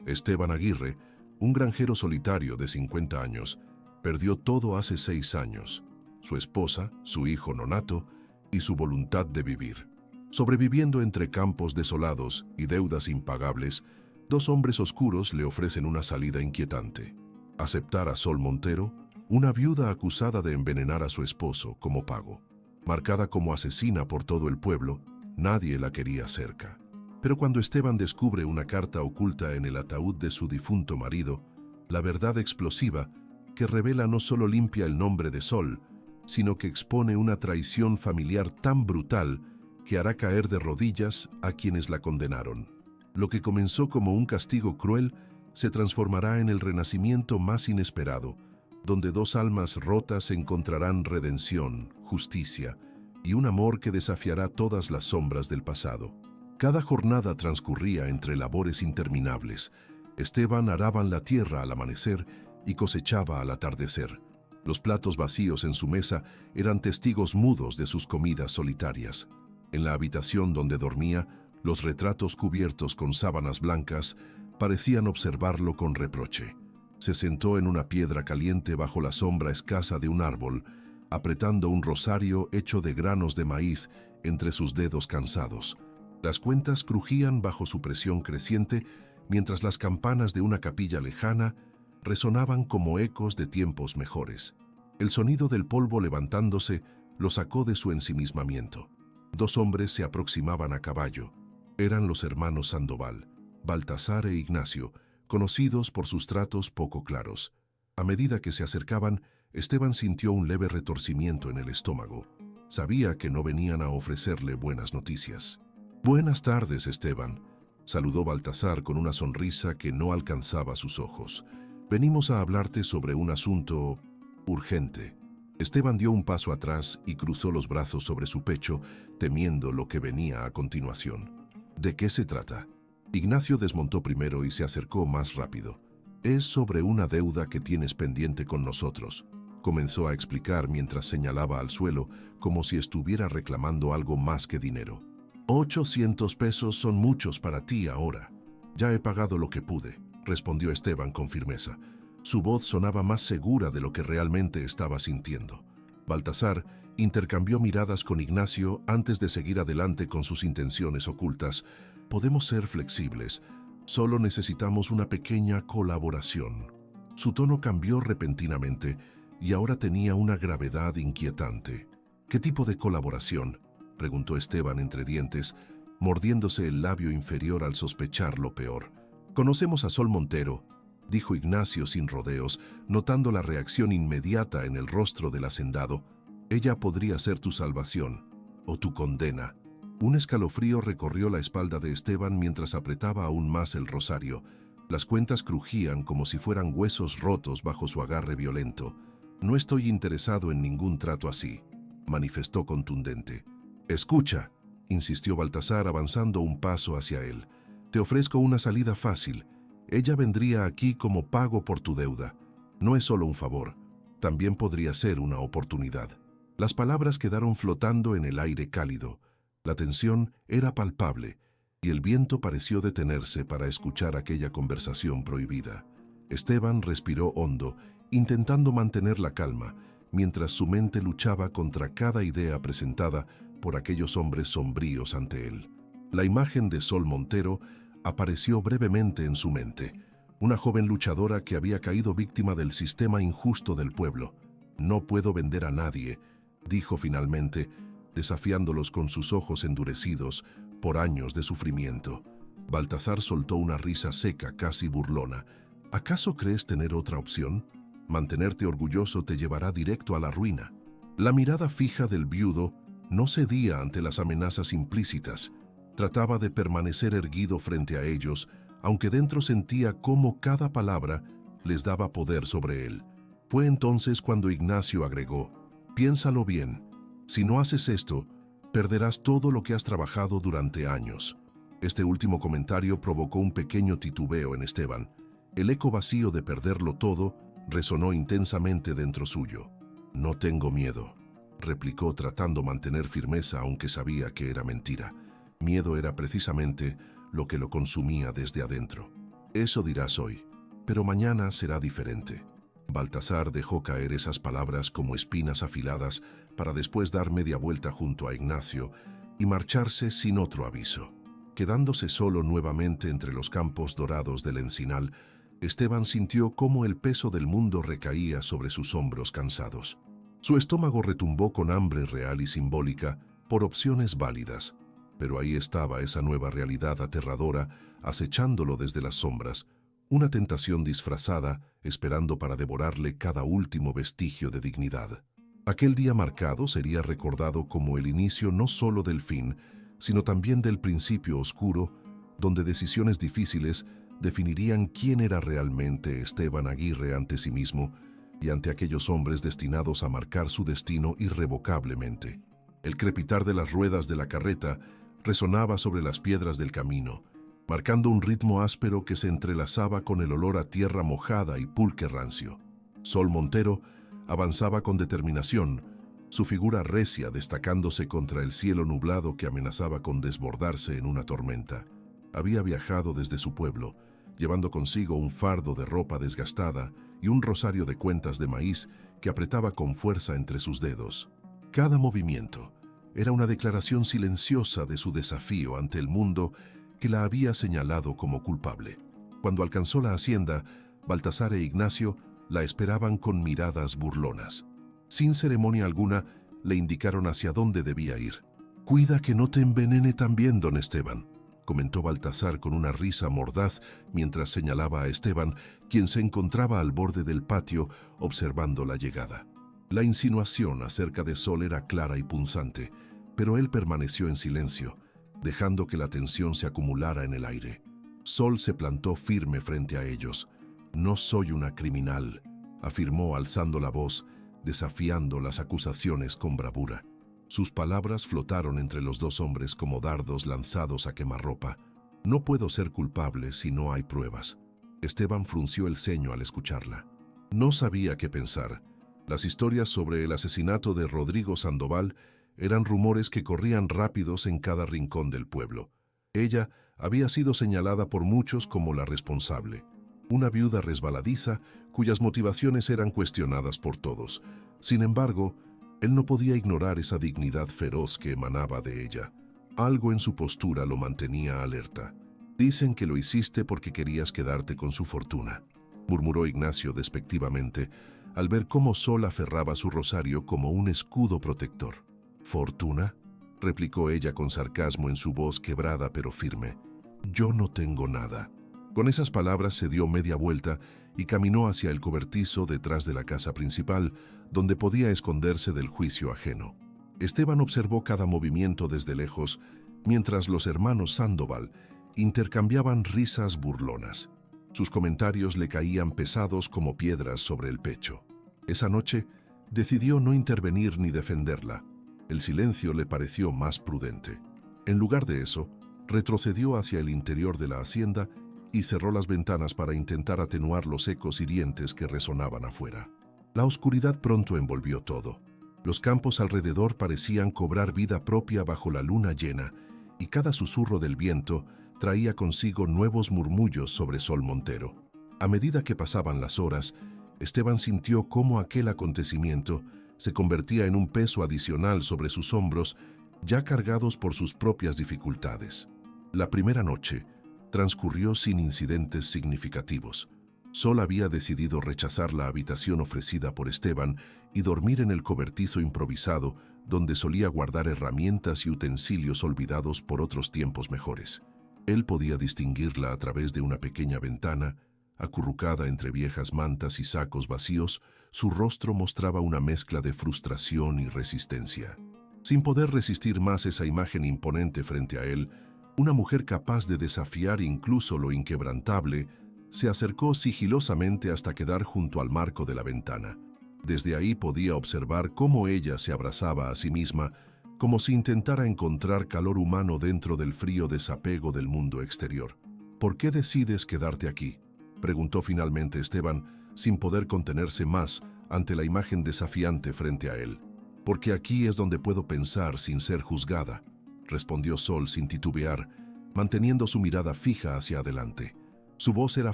Esteban Aguirre, un granjero solitario de 50 años, perdió todo hace 6 años: su esposa, su hijo nonato y su voluntad de vivir. Sobreviviendo entre campos desolados y deudas impagables, dos hombres oscuros le ofrecen una salida inquietante: aceptar a Sol Montero, una viuda acusada de envenenar a su esposo, como pago. Marcada como asesina por todo el pueblo, nadie la quería cerca. Pero cuando Esteban descubre una carta oculta en el ataúd de su difunto marido, la verdad explosiva que revela no solo limpia el nombre de Sol, sino que expone una traición familiar tan brutal que hará caer de rodillas a quienes la condenaron. Lo que comenzó como un castigo cruel se transformará en el renacimiento más inesperado, donde dos almas rotas encontrarán redención, justicia y un amor que desafiará todas las sombras del pasado. Cada jornada transcurría entre labores interminables. Esteban araba la tierra al amanecer y cosechaba al atardecer. Los platos vacíos en su mesa eran testigos mudos de sus comidas solitarias. En la habitación donde dormía, los retratos cubiertos con sábanas blancas parecían observarlo con reproche. Se sentó en una piedra caliente bajo la sombra escasa de un árbol, apretando un rosario hecho de granos de maíz entre sus dedos cansados. Las cuentas crujían bajo su presión creciente, mientras las campanas de una capilla lejana resonaban como ecos de tiempos mejores. El sonido del polvo levantándose lo sacó de su ensimismamiento. Dos hombres se aproximaban a caballo. Eran los hermanos Sandoval, Baltasar e Ignacio, conocidos por sus tratos poco claros. A medida que se acercaban, Esteban sintió un leve retorcimiento en el estómago. Sabía que no venían a ofrecerle buenas noticias. «Buenas tardes, Esteban», saludó Baltasar con una sonrisa que no alcanzaba sus ojos. «Venimos a hablarte sobre un asunto urgente». Esteban dio un paso atrás y cruzó los brazos sobre su pecho, temiendo lo que venía a continuación. «¿De qué se trata?». Ignacio desmontó primero y se acercó más rápido. «Es sobre una deuda que tienes pendiente con nosotros», comenzó a explicar mientras señalaba al suelo, como si estuviera reclamando algo más que dinero. «800 pesos son muchos para ti ahora». «Ya he pagado lo que pude», respondió Esteban con firmeza. Su voz sonaba más segura de lo que realmente estaba sintiendo. Baltasar intercambió miradas con Ignacio antes de seguir adelante con sus intenciones ocultas. «Podemos ser flexibles. Solo necesitamos una pequeña colaboración». Su tono cambió repentinamente y ahora tenía una gravedad inquietante. «¿Qué tipo de colaboración?», preguntó Esteban entre dientes, mordiéndose el labio inferior al sospechar lo peor. «Conocemos a Sol Montero», dijo Ignacio sin rodeos, notando la reacción inmediata en el rostro del hacendado. «Ella podría ser tu salvación o tu condena». Un escalofrío recorrió la espalda de Esteban mientras apretaba aún más el rosario. Las cuentas crujían como si fueran huesos rotos bajo su agarre violento. «No estoy interesado en ningún trato así», manifestó contundente. «Escucha», insistió Baltasar avanzando un paso hacia él. «Te ofrezco una salida fácil. Ella vendría aquí como pago por tu deuda. No es solo un favor, también podría ser una oportunidad». Las palabras quedaron flotando en el aire cálido. La tensión era palpable y el viento pareció detenerse para escuchar aquella conversación prohibida. Esteban respiró hondo, intentando mantener la calma, mientras su mente luchaba contra cada idea presentada por aquellos hombres sombríos ante él. La imagen de Sol Montero apareció brevemente en su mente, una joven luchadora que había caído víctima del sistema injusto del pueblo. «No puedo vender a nadie», dijo finalmente, desafiándolos con sus ojos endurecidos por años de sufrimiento. Baltasar soltó una risa seca, casi burlona. «¿Acaso crees tener otra opción? Mantenerte orgulloso te llevará directo a la ruina». La mirada fija del viudo no cedía ante las amenazas implícitas. Trataba de permanecer erguido frente a ellos, aunque dentro sentía cómo cada palabra les daba poder sobre él. Fue entonces cuando Ignacio agregó: «Piénsalo bien. Si no haces esto, perderás todo lo que has trabajado durante años». Este último comentario provocó un pequeño titubeo en Esteban. El eco vacío de perderlo todo resonó intensamente dentro suyo. «No tengo miedo», replicó tratando mantener firmeza aunque sabía que era mentira. Miedo era precisamente lo que lo consumía desde adentro. Eso dirás hoy, pero mañana será diferente. Baltasar dejó caer esas palabras como espinas afiladas para después dar media vuelta junto a Ignacio y marcharse sin otro aviso. Quedándose solo nuevamente entre los campos dorados del encinal, Esteban sintió cómo el peso del mundo recaía sobre sus hombros cansados. Su estómago retumbó con hambre real y simbólica por opciones válidas, pero ahí estaba esa nueva realidad aterradora acechándolo desde las sombras, una tentación disfrazada esperando para devorarle cada último vestigio de dignidad. Aquel día marcado sería recordado como el inicio no solo del fin, sino también del principio oscuro, donde decisiones difíciles definirían quién era realmente Esteban Aguirre ante sí mismo y ante aquellos hombres destinados a marcar su destino irrevocablemente. El crepitar de las ruedas de la carreta resonaba sobre las piedras del camino, marcando un ritmo áspero que se entrelazaba con el olor a tierra mojada y pulque rancio. Sol Montero avanzaba con determinación, su figura recia destacándose contra el cielo nublado que amenazaba con desbordarse en una tormenta. Había viajado desde su pueblo, llevando consigo un fardo de ropa desgastada y un rosario de cuentas de maíz que apretaba con fuerza entre sus dedos. Cada movimiento era una declaración silenciosa de su desafío ante el mundo que la había señalado como culpable. Cuando alcanzó la hacienda, Baltasar e Ignacio la esperaban con miradas burlonas. Sin ceremonia alguna, le indicaron hacia dónde debía ir. «Cuida que no te envenene también, don Esteban», comentó Baltasar con una risa mordaz mientras señalaba a Esteban, quien se encontraba al borde del patio observando la llegada. La insinuación acerca de Sol era clara y punzante, pero él permaneció en silencio, dejando que la tensión se acumulara en el aire. Sol se plantó firme frente a ellos. «No soy una criminal», afirmó alzando la voz, desafiando las acusaciones con bravura. Sus palabras flotaron entre los dos hombres como dardos lanzados a quemarropa. «No puedo ser culpable si no hay pruebas». Esteban frunció el ceño al escucharla. No sabía qué pensar. Las historias sobre el asesinato de Rodrigo Sandoval eran rumores que corrían rápidos en cada rincón del pueblo. Ella había sido señalada por muchos como la responsable. Una viuda resbaladiza cuyas motivaciones eran cuestionadas por todos. Sin embargo, él no podía ignorar esa dignidad feroz que emanaba de ella. Algo en su postura lo mantenía alerta. «Dicen que lo hiciste porque querías quedarte con su fortuna», murmuró Ignacio despectivamente, al ver cómo Sol aferraba su rosario como un escudo protector. «¿Fortuna?», replicó ella con sarcasmo en su voz quebrada pero firme. «Yo no tengo nada». Con esas palabras se dio media vuelta y caminó hacia el cobertizo detrás de la casa principal, donde podía esconderse del juicio ajeno. Esteban observó cada movimiento desde lejos, mientras los hermanos Sandoval intercambiaban risas burlonas. Sus comentarios le caían pesados como piedras sobre el pecho. Esa noche decidió no intervenir ni defenderla. El silencio le pareció más prudente. En lugar de eso, retrocedió hacia el interior de la hacienda y cerró las ventanas para intentar atenuar los ecos hirientes que resonaban afuera. La oscuridad pronto envolvió todo. Los campos alrededor parecían cobrar vida propia bajo la luna llena, y cada susurro del viento traía consigo nuevos murmullos sobre Sol Montero. A medida que pasaban las horas, Esteban sintió cómo aquel acontecimiento se convertía en un peso adicional sobre sus hombros, ya cargados por sus propias dificultades. La primera noche transcurrió sin incidentes significativos. Sol había decidido rechazar la habitación ofrecida por Esteban y dormir en el cobertizo improvisado donde solía guardar herramientas y utensilios olvidados por otros tiempos mejores. Él podía distinguirla a través de una pequeña ventana. Acurrucada entre viejas mantas y sacos vacíos, su rostro mostraba una mezcla de frustración y resistencia. Sin poder resistir más esa imagen imponente frente a él, una mujer capaz de desafiar incluso lo inquebrantable, se acercó sigilosamente hasta quedar junto al marco de la ventana. Desde ahí podía observar cómo ella se abrazaba a sí misma, como si intentara encontrar calor humano dentro del frío desapego del mundo exterior. «¿Por qué decides quedarte aquí?», preguntó finalmente Esteban, sin poder contenerse más ante la imagen desafiante frente a él. «Porque aquí es donde puedo pensar sin ser juzgada», respondió Sol sin titubear, manteniendo su mirada fija hacia adelante. Su voz era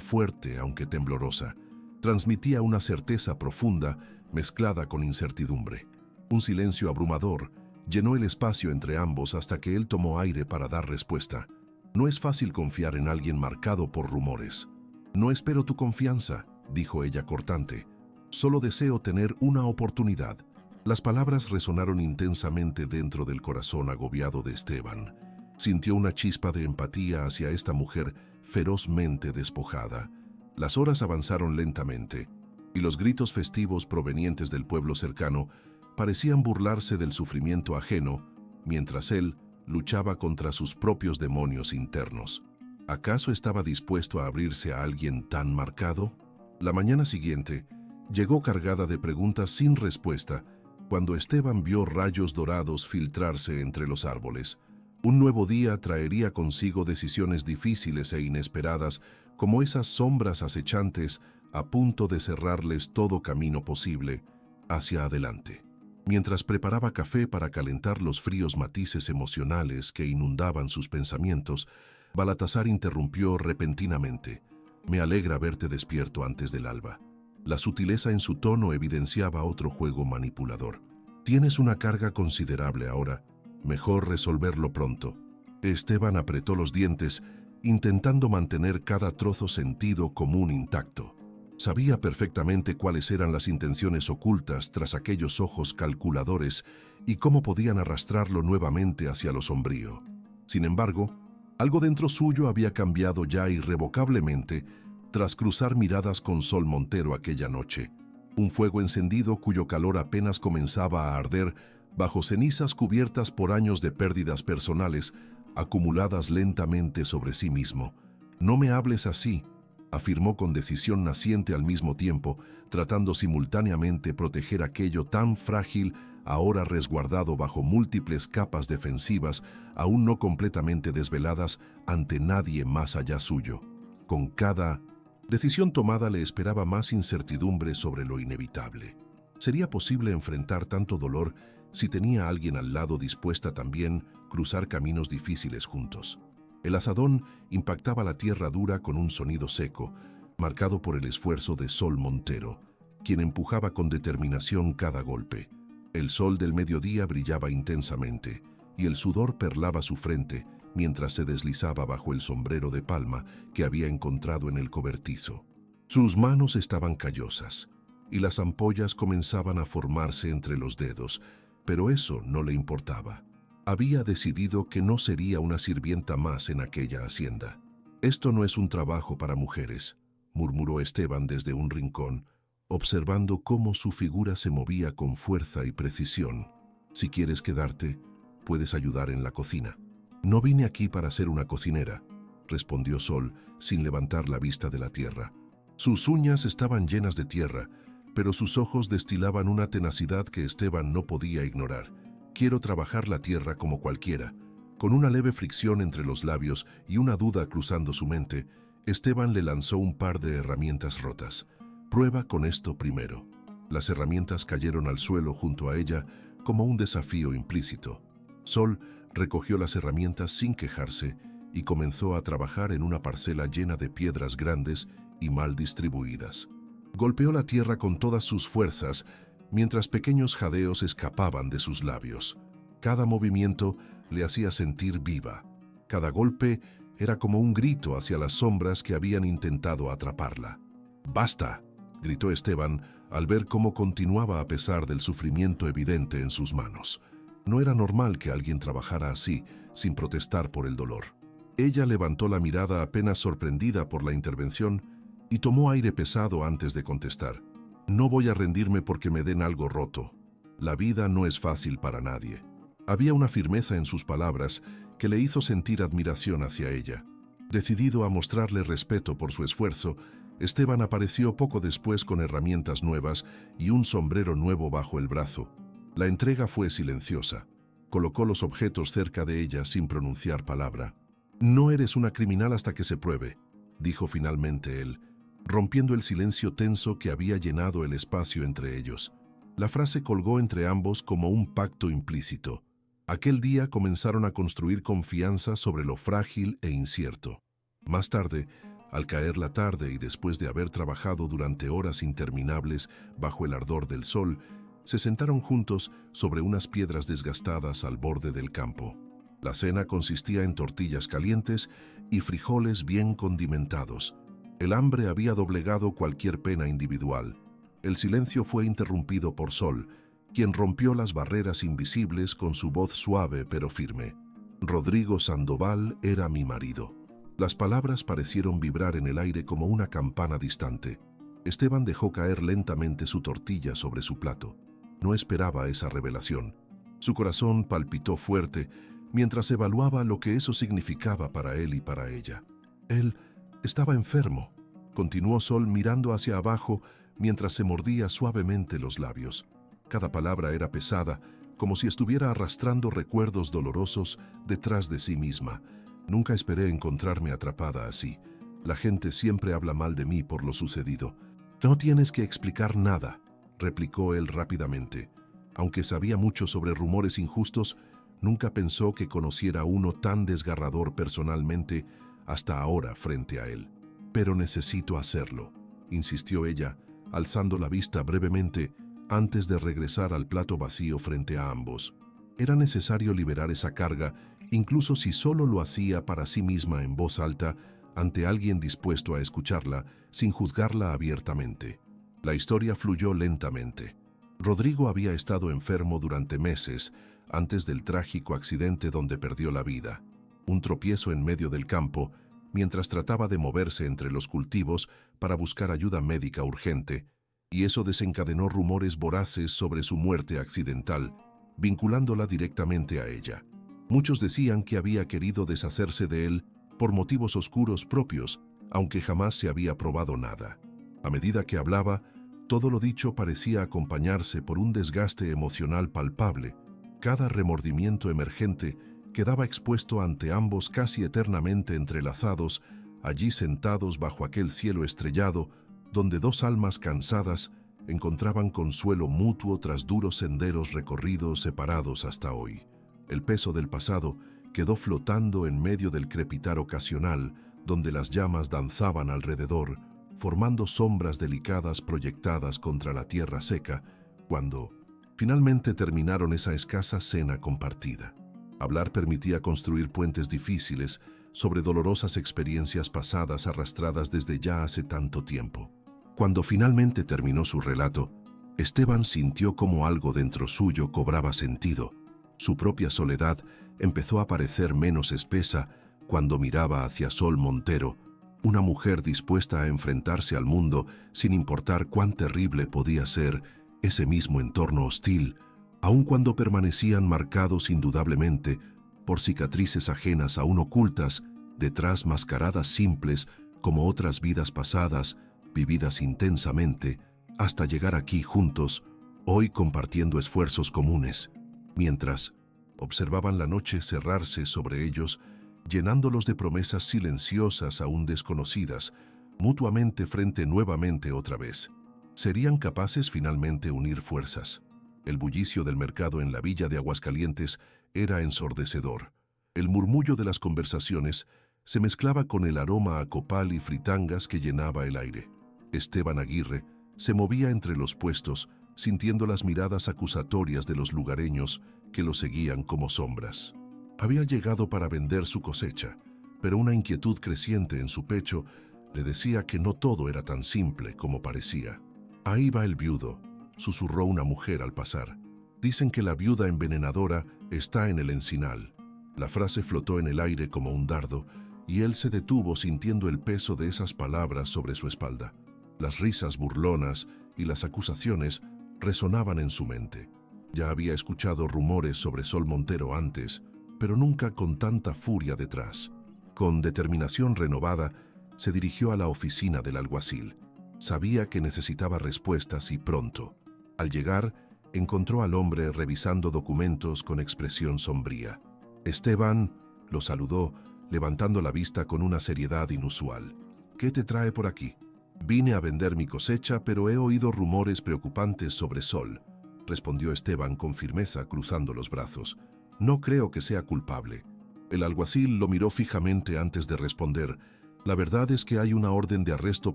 fuerte, aunque temblorosa. Transmitía una certeza profunda mezclada con incertidumbre. Un silencio abrumador llenó el espacio entre ambos hasta que él tomó aire para dar respuesta. No es fácil confiar en alguien marcado por rumores. No espero tu confianza, dijo ella cortante. Solo deseo tener una oportunidad. Las palabras resonaron intensamente dentro del corazón agobiado de Esteban. Sintió una chispa de empatía hacia esta mujer ferozmente despojada. Las horas avanzaron lentamente, y los gritos festivos provenientes del pueblo cercano parecían burlarse del sufrimiento ajeno, mientras él luchaba contra sus propios demonios internos. ¿Acaso estaba dispuesto a abrirse a alguien tan marcado? La mañana siguiente llegó cargada de preguntas sin respuesta cuando Esteban vio rayos dorados filtrarse entre los árboles. Un nuevo día traería consigo decisiones difíciles e inesperadas, como esas sombras acechantes a punto de cerrarles todo camino posible hacia adelante. Mientras preparaba café para calentar los fríos matices emocionales que inundaban sus pensamientos, Baltasar interrumpió repentinamente. «Me alegra verte despierto antes del alba». La sutileza en su tono evidenciaba otro juego manipulador. «Tienes una carga considerable ahora. Mejor resolverlo pronto». Esteban apretó los dientes, intentando mantener cada trozo sentido común intacto. Sabía perfectamente cuáles eran las intenciones ocultas tras aquellos ojos calculadores y cómo podían arrastrarlo nuevamente hacia lo sombrío. Sin embargo, algo dentro suyo había cambiado ya irrevocablemente tras cruzar miradas con Sol Montero aquella noche. Un fuego encendido cuyo calor apenas comenzaba a arder bajo cenizas cubiertas por años de pérdidas personales acumuladas lentamente sobre sí mismo. «No me hables así», afirmó con decisión naciente al mismo tiempo, tratando simultáneamente proteger aquello tan frágil, ahora resguardado bajo múltiples capas defensivas, aún no completamente desveladas ante nadie más allá suyo. Con cada decisión tomada le esperaba más incertidumbre sobre lo inevitable. ¿Sería posible enfrentar tanto dolor si tenía a alguien al lado dispuesta también cruzar caminos difíciles juntos? El azadón impactaba la tierra dura con un sonido seco, marcado por el esfuerzo de Sol Montero, quien empujaba con determinación cada golpe. El sol del mediodía brillaba intensamente, y el sudor perlaba su frente mientras se deslizaba bajo el sombrero de palma que había encontrado en el cobertizo. Sus manos estaban callosas, y las ampollas comenzaban a formarse entre los dedos, pero eso no le importaba. Había decidido que no sería una sirvienta más en aquella hacienda. «Esto no es un trabajo para mujeres», murmuró Esteban desde un rincón, observando cómo su figura se movía con fuerza y precisión. «Si quieres quedarte, puedes ayudar en la cocina». «No vine aquí para ser una cocinera», respondió Sol, sin levantar la vista de la tierra. Sus uñas estaban llenas de tierra, pero sus ojos destilaban una tenacidad que Esteban no podía ignorar. «Quiero trabajar la tierra como cualquiera». Con una leve fricción entre los labios y una duda cruzando su mente, Esteban le lanzó un par de herramientas rotas. «Prueba con esto primero». Las herramientas cayeron al suelo junto a ella como un desafío implícito. Sol recogió las herramientas sin quejarse y comenzó a trabajar en una parcela llena de piedras grandes y mal distribuidas. Golpeó la tierra con todas sus fuerzas, mientras pequeños jadeos escapaban de sus labios. Cada movimiento le hacía sentir viva. Cada golpe era como un grito hacia las sombras que habían intentado atraparla. «¡Basta!», gritó Esteban al ver cómo continuaba a pesar del sufrimiento evidente en sus manos. No era normal que alguien trabajara así, sin protestar por el dolor. Ella levantó la mirada apenas sorprendida por la intervención y tomó aire pesado antes de contestar. «No voy a rendirme porque me den algo roto. La vida no es fácil para nadie». Había una firmeza en sus palabras que le hizo sentir admiración hacia ella. Decidido a mostrarle respeto por su esfuerzo, Esteban apareció poco después con herramientas nuevas y un sombrero nuevo bajo el brazo. La entrega fue silenciosa. Colocó los objetos cerca de ella sin pronunciar palabra. «No eres una criminal hasta que se pruebe», dijo finalmente él, rompiendo el silencio tenso que había llenado el espacio entre ellos. La frase colgó entre ambos como un pacto implícito. Aquel día comenzaron a construir confianza sobre lo frágil e incierto. Más tarde, Al caer la tarde y después de haber trabajado durante horas interminables bajo el ardor del sol, se sentaron juntos sobre unas piedras desgastadas al borde del campo. La cena consistía en tortillas calientes y frijoles bien condimentados. El hambre había doblegado cualquier pena individual. El silencio fue interrumpido por Sol, quien rompió las barreras invisibles con su voz suave pero firme. Rodrigo Sandoval era mi marido. Las palabras parecieron vibrar en el aire como una campana distante. Esteban dejó caer lentamente su tortilla sobre su plato. No esperaba esa revelación. Su corazón palpitó fuerte mientras evaluaba lo que eso significaba para él y para ella. Él estaba enfermo, continuó Sol mirando hacia abajo mientras se mordía suavemente los labios. Cada palabra era pesada, como si estuviera arrastrando recuerdos dolorosos detrás de sí misma. Nunca esperé encontrarme atrapada así. La gente siempre habla mal de mí por lo sucedido. No tienes que explicar nada, replicó él rápidamente. Aunque sabía mucho sobre rumores injustos, nunca pensó que conociera uno tan desgarrador personalmente hasta ahora frente a él. Pero necesito hacerlo, insistió ella, alzando la vista brevemente antes de regresar al plato vacío frente a ambos. Era necesario liberar esa carga, incluso si solo lo hacía para sí misma en voz alta, ante alguien dispuesto a escucharla, sin juzgarla abiertamente. La historia fluyó lentamente. Rodrigo había estado enfermo durante meses, antes del trágico accidente donde perdió la vida. Un tropiezo en medio del campo, mientras trataba de moverse entre los cultivos para buscar ayuda médica urgente, y eso desencadenó rumores voraces sobre su muerte accidental, vinculándola directamente a ella. Muchos decían que había querido deshacerse de él por motivos oscuros propios, aunque jamás se había probado nada. A medida que hablaba, todo lo dicho parecía acompañarse por un desgaste emocional palpable. Cada remordimiento emergente quedaba expuesto ante ambos casi eternamente entrelazados, allí sentados bajo aquel cielo estrellado, donde dos almas cansadas encontraban consuelo mutuo tras duros senderos recorridos separados hasta hoy. El peso del pasado quedó flotando en medio del crepitar ocasional, donde las llamas danzaban alrededor, formando sombras delicadas proyectadas contra la tierra seca, cuando finalmente terminaron esa escasa cena compartida. Hablar permitía construir puentes difíciles sobre dolorosas experiencias pasadas arrastradas desde ya hace tanto tiempo. Cuando finalmente terminó su relato, Esteban sintió como algo dentro suyo cobraba sentido. Su propia soledad empezó a parecer menos espesa cuando miraba hacia Sol Montero, una mujer dispuesta a enfrentarse al mundo sin importar cuán terrible podía ser ese mismo entorno hostil, aun cuando permanecían marcados indudablemente por cicatrices ajenas aún ocultas detrás mascaradas simples como otras vidas pasadas, vividas intensamente, hasta llegar aquí juntos, hoy compartiendo esfuerzos comunes, mientras observaban la noche cerrarse sobre ellos, llenándolos de promesas silenciosas aún desconocidas, mutuamente frente nuevamente otra vez. ¿Serían capaces finalmente unir fuerzas? El bullicio del mercado en la villa de Aguascalientes era ensordecedor. El murmullo de las conversaciones se mezclaba con el aroma a copal y fritangas que llenaba el aire. Esteban Aguirre se movía entre los puestos, sintiendo las miradas acusatorias de los lugareños que lo seguían como sombras. Había llegado para vender su cosecha, pero una inquietud creciente en su pecho le decía que no todo era tan simple como parecía. «Ahí va el viudo», susurró una mujer al pasar. «Dicen que la viuda envenenadora está en el encinal». La frase flotó en el aire como un dardo, y él se detuvo sintiendo el peso de esas palabras sobre su espalda. Las risas burlonas y las acusaciones resonaban en su mente. Ya había escuchado rumores sobre Sol Montero antes, pero nunca con tanta furia detrás. Con determinación renovada, se dirigió a la oficina del alguacil. Sabía que necesitaba respuestas y pronto. Al llegar, encontró al hombre revisando documentos con expresión sombría. Esteban lo saludó, levantando la vista con una seriedad inusual. «¿Qué te trae por aquí?» «Vine a vender mi cosecha, pero he oído rumores preocupantes sobre Sol», respondió Esteban con firmeza, cruzando los brazos. «No creo que sea culpable». El alguacil lo miró fijamente antes de responder, La verdad es que hay una orden de arresto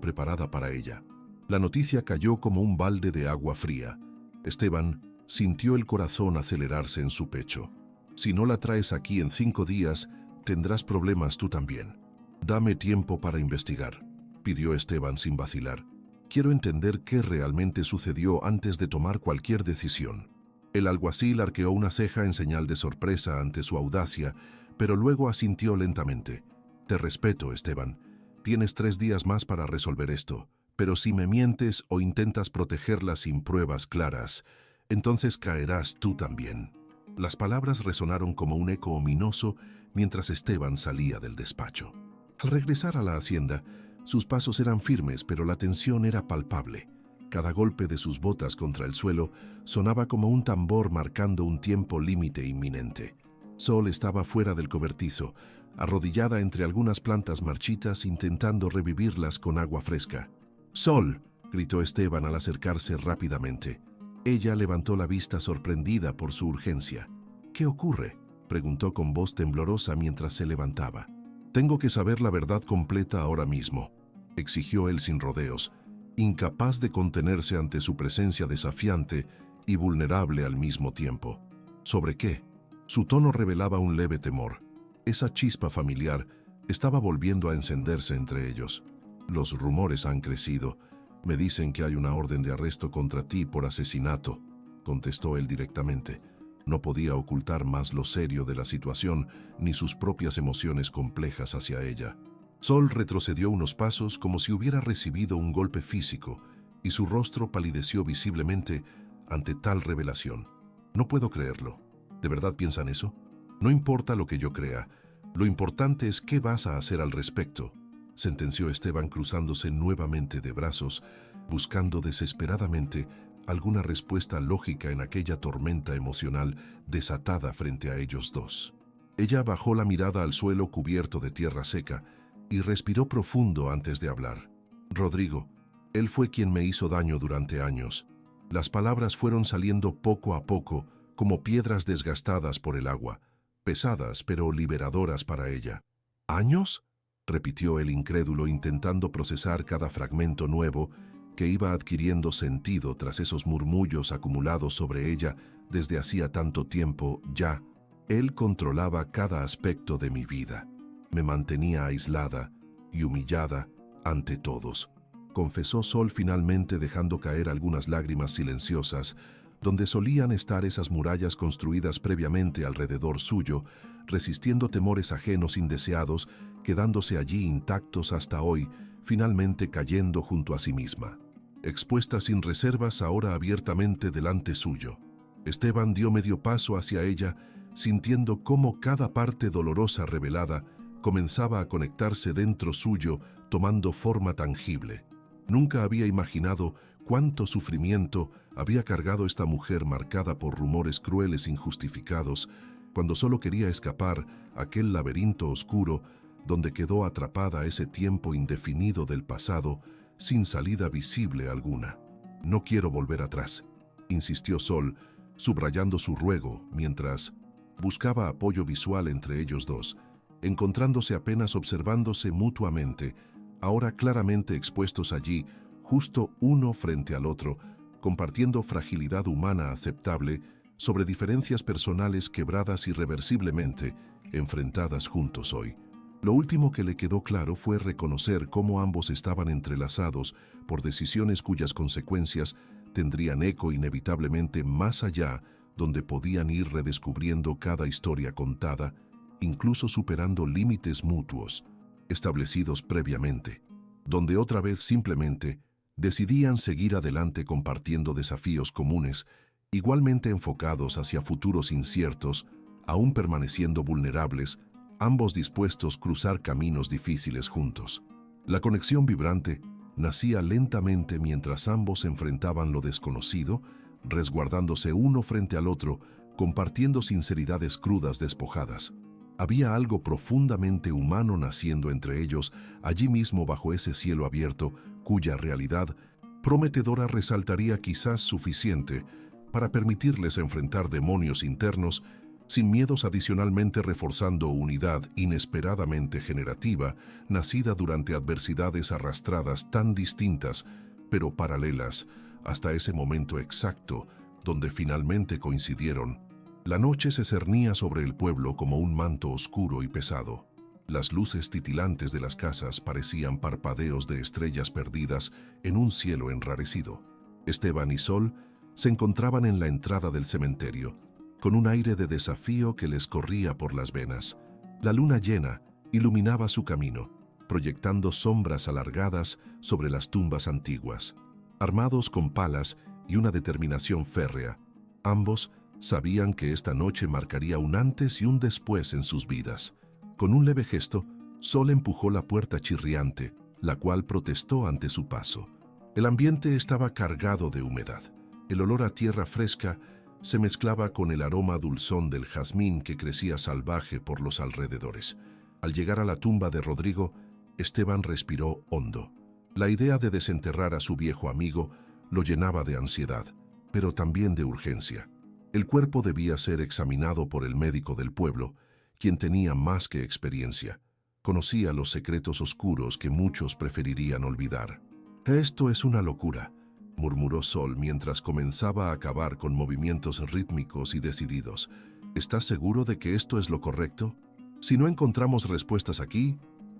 preparada para ella. La noticia cayó como un balde de agua fría. Esteban sintió el corazón acelerarse en su pecho. Si no la traes aquí en 5 días, tendrás problemas tú también. Dame tiempo para investigar, pidió Esteban sin vacilar. Quiero entender qué realmente sucedió antes de tomar cualquier decisión. El alguacil arqueó una ceja en señal de sorpresa ante su audacia, pero luego asintió lentamente. Te respeto, Esteban. Tienes 3 días más para resolver esto, pero si me mientes o intentas protegerla sin pruebas claras, entonces caerás tú también. Las palabras resonaron como un eco ominoso mientras Esteban salía del despacho. Al regresar a la hacienda, sus pasos eran firmes, pero la tensión era palpable. Cada golpe de sus botas contra el suelo sonaba como un tambor marcando un tiempo límite inminente. Sol estaba fuera del cobertizo, arrodillada entre algunas plantas marchitas intentando revivirlas con agua fresca. «¡Sol!», gritó Esteban al acercarse rápidamente. Ella levantó la vista sorprendida por su urgencia. «¿Qué ocurre?», preguntó con voz temblorosa mientras se levantaba. «Tengo que saber la verdad completa ahora mismo», exigió él sin rodeos, incapaz de contenerse ante su presencia desafiante y vulnerable al mismo tiempo. ¿Sobre qué? Su tono revelaba un leve temor. Esa chispa familiar estaba volviendo a encenderse entre ellos. «Los rumores han crecido. Me dicen que hay una orden de arresto contra ti por asesinato», contestó él directamente. No podía ocultar más lo serio de la situación ni sus propias emociones complejas hacia ella. Sol retrocedió unos pasos como si hubiera recibido un golpe físico y su rostro palideció visiblemente ante tal revelación. «No puedo creerlo. ¿De verdad piensan eso? No importa lo que yo crea. Lo importante es qué vas a hacer al respecto», sentenció Esteban cruzándose nuevamente de brazos, buscando desesperadamente alguna respuesta lógica en aquella tormenta emocional desatada frente a ellos dos. Ella bajó la mirada al suelo cubierto de tierra seca y respiró profundo antes de hablar. «Rodrigo, él fue quien me hizo daño durante años». Las palabras fueron saliendo poco a poco como piedras desgastadas por el agua, pesadas pero liberadoras para ella. «¿Años?», repitió el incrédulo intentando procesar cada fragmento nuevo que iba adquiriendo sentido tras esos murmullos acumulados sobre ella desde hacía tanto tiempo ya. «Él controlaba cada aspecto de mi vida. Me mantenía aislada y humillada ante todos», confesó Sol finalmente, dejando caer algunas lágrimas silenciosas donde solían estar esas murallas construidas previamente alrededor suyo, resistiendo temores ajenos indeseados, quedándose allí intactos hasta hoy, finalmente cayendo junto a sí misma. Expuesta sin reservas ahora abiertamente delante suyo. Esteban dio medio paso hacia ella, sintiendo cómo cada parte dolorosa revelada comenzaba a conectarse dentro suyo, tomando forma tangible. Nunca había imaginado cuánto sufrimiento había cargado esta mujer marcada por rumores crueles injustificados, cuando solo quería escapar a aquel laberinto oscuro donde quedó atrapada ese tiempo indefinido del pasado, sin salida visible alguna. «No quiero volver atrás», insistió Sol, subrayando su ruego mientras buscaba apoyo visual entre ellos dos, encontrándose apenas observándose mutuamente, ahora claramente expuestos allí, justo uno frente al otro, compartiendo fragilidad humana aceptable sobre diferencias personales quebradas irreversiblemente, enfrentadas juntos hoy. Lo último que le quedó claro fue reconocer cómo ambos estaban entrelazados por decisiones cuyas consecuencias tendrían eco inevitablemente más allá, donde podían ir redescubriendo cada historia contada, incluso superando límites mutuos, establecidos previamente, donde otra vez simplemente decidían seguir adelante compartiendo desafíos comunes, igualmente enfocados hacia futuros inciertos, aún permaneciendo vulnerables, ambos dispuestos a cruzar caminos difíciles juntos. La conexión vibrante nacía lentamente mientras ambos enfrentaban lo desconocido, resguardándose uno frente al otro, compartiendo sinceridades crudas despojadas. Había algo profundamente humano naciendo entre ellos, allí mismo bajo ese cielo abierto, cuya realidad prometedora resaltaría quizás suficiente para permitirles enfrentar demonios internos sin miedos, adicionalmente reforzando unidad inesperadamente generativa, nacida durante adversidades arrastradas tan distintas, pero paralelas, hasta ese momento exacto donde finalmente coincidieron. La noche se cernía sobre el pueblo como un manto oscuro y pesado. Las luces titilantes de las casas parecían parpadeos de estrellas perdidas en un cielo enrarecido. Esteban y Sol se encontraban en la entrada del cementerio, con un aire de desafío que les corría por las venas. La luna llena iluminaba su camino, proyectando sombras alargadas sobre las tumbas antiguas. Armados con palas y una determinación férrea, ambos sabían que esta noche marcaría un antes y un después en sus vidas. Con un leve gesto, Sol empujó la puerta chirriante, la cual protestó ante su paso. El ambiente estaba cargado de humedad. El olor a tierra fresca se mezclaba con el aroma dulzón del jazmín que crecía salvaje por los alrededores. Al llegar a la tumba de Rodrigo, Esteban respiró hondo. La idea de desenterrar a su viejo amigo lo llenaba de ansiedad, pero también de urgencia. El cuerpo debía ser examinado por el médico del pueblo, quien tenía más que experiencia. Conocía los secretos oscuros que muchos preferirían olvidar. «Esto es una locura», murmuró Sol mientras comenzaba a cavar con movimientos rítmicos y decididos. «¿Estás seguro de que esto es lo correcto? Si no encontramos respuestas aquí,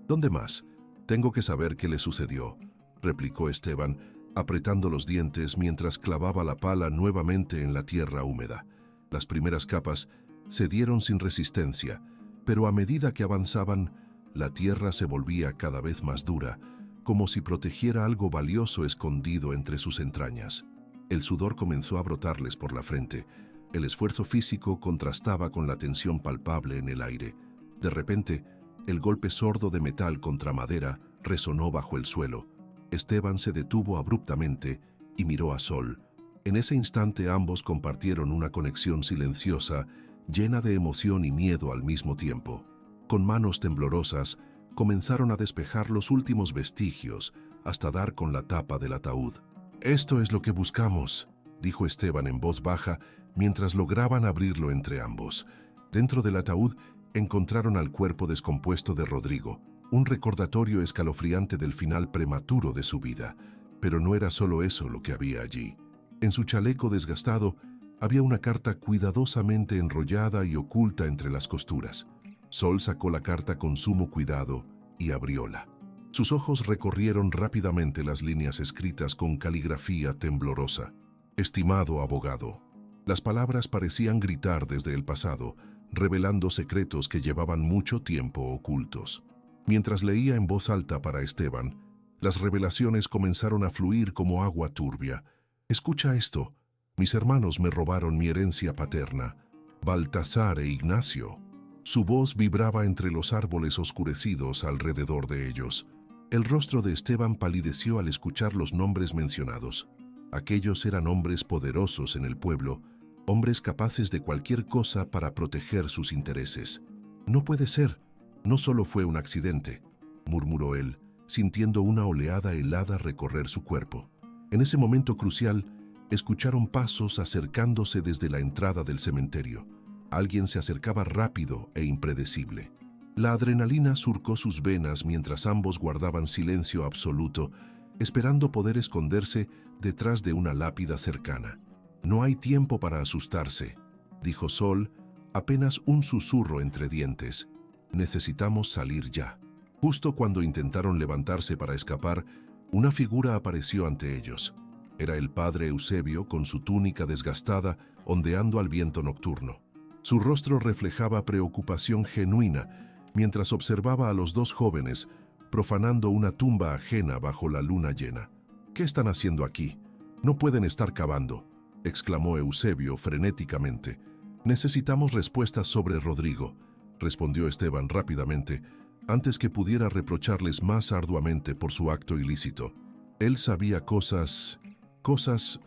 ¿dónde más? Tengo que saber qué le sucedió», replicó Esteban, apretando los dientes mientras clavaba la pala nuevamente en la tierra húmeda. Las primeras capas cedieron sin resistencia, pero a medida que avanzaban, la tierra se volvía cada vez más dura, como si protegiera algo valioso escondido entre sus entrañas. El sudor comenzó a brotarles por la frente. El esfuerzo físico contrastaba con la tensión palpable en el aire. De repente, el golpe sordo de metal contra madera resonó bajo el suelo. Esteban se detuvo abruptamente y miró a Sol. En ese instante ambos compartieron una conexión silenciosa, llena de emoción y miedo al mismo tiempo. Con manos temblorosas, comenzaron a despejar los últimos vestigios hasta dar con la tapa del ataúd. «Esto es lo que buscamos», dijo Esteban en voz baja mientras lograban abrirlo entre ambos. Dentro del ataúd encontraron al cuerpo descompuesto de Rodrigo, un recordatorio escalofriante del final prematuro de su vida. Pero no era solo eso lo que había allí. En su chaleco desgastado había una carta cuidadosamente enrollada y oculta entre las costuras. Sol sacó la carta con sumo cuidado y abrióla. Sus ojos recorrieron rápidamente las líneas escritas con caligrafía temblorosa. «Estimado abogado». Las palabras parecían gritar desde el pasado, revelando secretos que llevaban mucho tiempo ocultos. Mientras leía en voz alta para Esteban, las revelaciones comenzaron a fluir como agua turbia. «Escucha esto. Mis hermanos me robaron mi herencia paterna, Baltasar e Ignacio». Su voz vibraba entre los árboles oscurecidos alrededor de ellos. El rostro de Esteban palideció al escuchar los nombres mencionados. Aquellos eran hombres poderosos en el pueblo, hombres capaces de cualquier cosa para proteger sus intereses. «No puede ser. No solo fue un accidente», murmuró él, sintiendo una oleada helada recorrer su cuerpo. En ese momento crucial, escucharon pasos acercándose desde la entrada del cementerio. Alguien se acercaba rápido e impredecible. La adrenalina surcó sus venas mientras ambos guardaban silencio absoluto, esperando poder esconderse detrás de una lápida cercana. «No hay tiempo para asustarse», dijo Sol, apenas un susurro entre dientes. «Necesitamos salir ya». Justo cuando intentaron levantarse para escapar, una figura apareció ante ellos. Era el padre Eusebio con su túnica desgastada, ondeando al viento nocturno. Su rostro reflejaba preocupación genuina mientras observaba a los dos jóvenes profanando una tumba ajena bajo la luna llena. «¿Qué están haciendo aquí? No pueden estar cavando», exclamó Eusebio frenéticamente. «Necesitamos respuestas sobre Rodrigo», respondió Esteban rápidamente, antes que pudiera reprocharles más arduamente por su acto ilícito. Él sabía cosas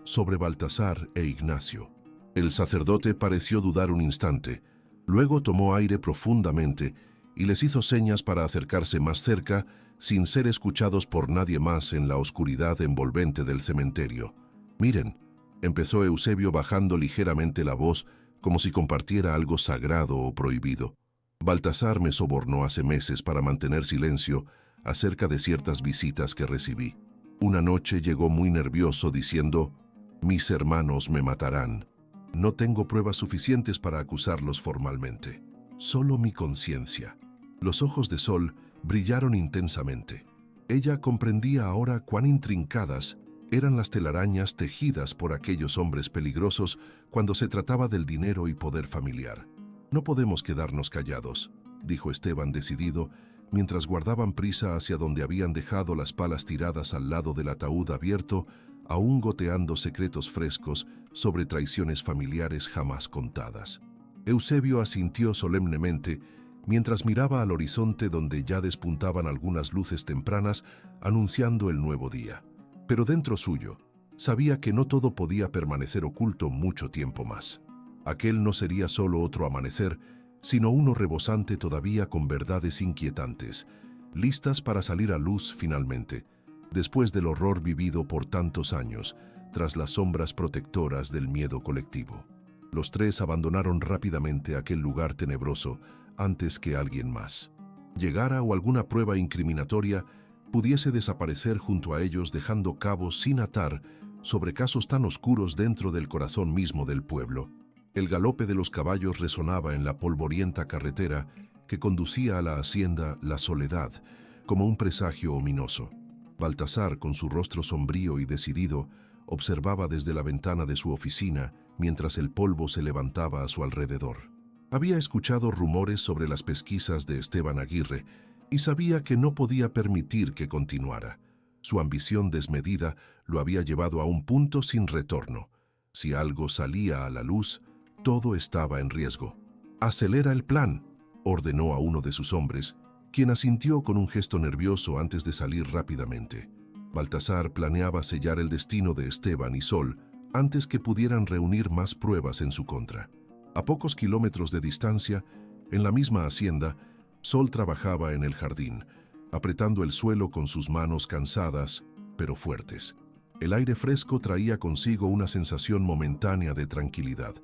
sobre Baltasar e Ignacio. El sacerdote pareció dudar un instante, luego tomó aire profundamente y les hizo señas para acercarse más cerca sin ser escuchados por nadie más en la oscuridad envolvente del cementerio. «Miren», empezó Eusebio bajando ligeramente la voz como si compartiera algo sagrado o prohibido. Baltasar me sobornó hace meses para mantener silencio acerca de ciertas visitas que recibí. Una noche llegó muy nervioso diciendo: «Mis hermanos me matarán». No tengo pruebas suficientes para acusarlos formalmente. Solo mi conciencia. Los ojos de Sol brillaron intensamente. Ella comprendía ahora cuán intrincadas eran las telarañas tejidas por aquellos hombres peligrosos cuando se trataba del dinero y poder familiar. «No podemos quedarnos callados», dijo Esteban decidido, mientras guardaban prisa hacia donde habían dejado las palas tiradas al lado del ataúd abierto, aún goteando secretos frescos sobre traiciones familiares jamás contadas. Eusebio asintió solemnemente mientras miraba al horizonte donde ya despuntaban algunas luces tempranas anunciando el nuevo día. Pero dentro suyo, sabía que no todo podía permanecer oculto mucho tiempo más. Aquel no sería solo otro amanecer, sino uno rebosante todavía con verdades inquietantes, listas para salir a luz finalmente, después del horror vivido por tantos años, tras las sombras protectoras del miedo colectivo. Los tres abandonaron rápidamente aquel lugar tenebroso antes que alguien más llegara o alguna prueba incriminatoria pudiese desaparecer junto a ellos, dejando cabos sin atar sobre casos tan oscuros dentro del corazón mismo del pueblo. El galope de los caballos resonaba en la polvorienta carretera que conducía a la hacienda La Soledad, como un presagio ominoso. Baltasar, con su rostro sombrío y decidido, observaba desde la ventana de su oficina mientras el polvo se levantaba a su alrededor. Había escuchado rumores sobre las pesquisas de Esteban Aguirre y sabía que no podía permitir que continuara. Su ambición desmedida lo había llevado a un punto sin retorno. Si algo salía a la luz, todo estaba en riesgo. «Acelera el plan», ordenó a uno de sus hombres, quien asintió con un gesto nervioso antes de salir rápidamente. Baltasar planeaba sellar el destino de Esteban y Sol antes que pudieran reunir más pruebas en su contra. A pocos kilómetros de distancia, en la misma hacienda, Sol trabajaba en el jardín, apretando el suelo con sus manos cansadas, pero fuertes. El aire fresco traía consigo una sensación momentánea de tranquilidad,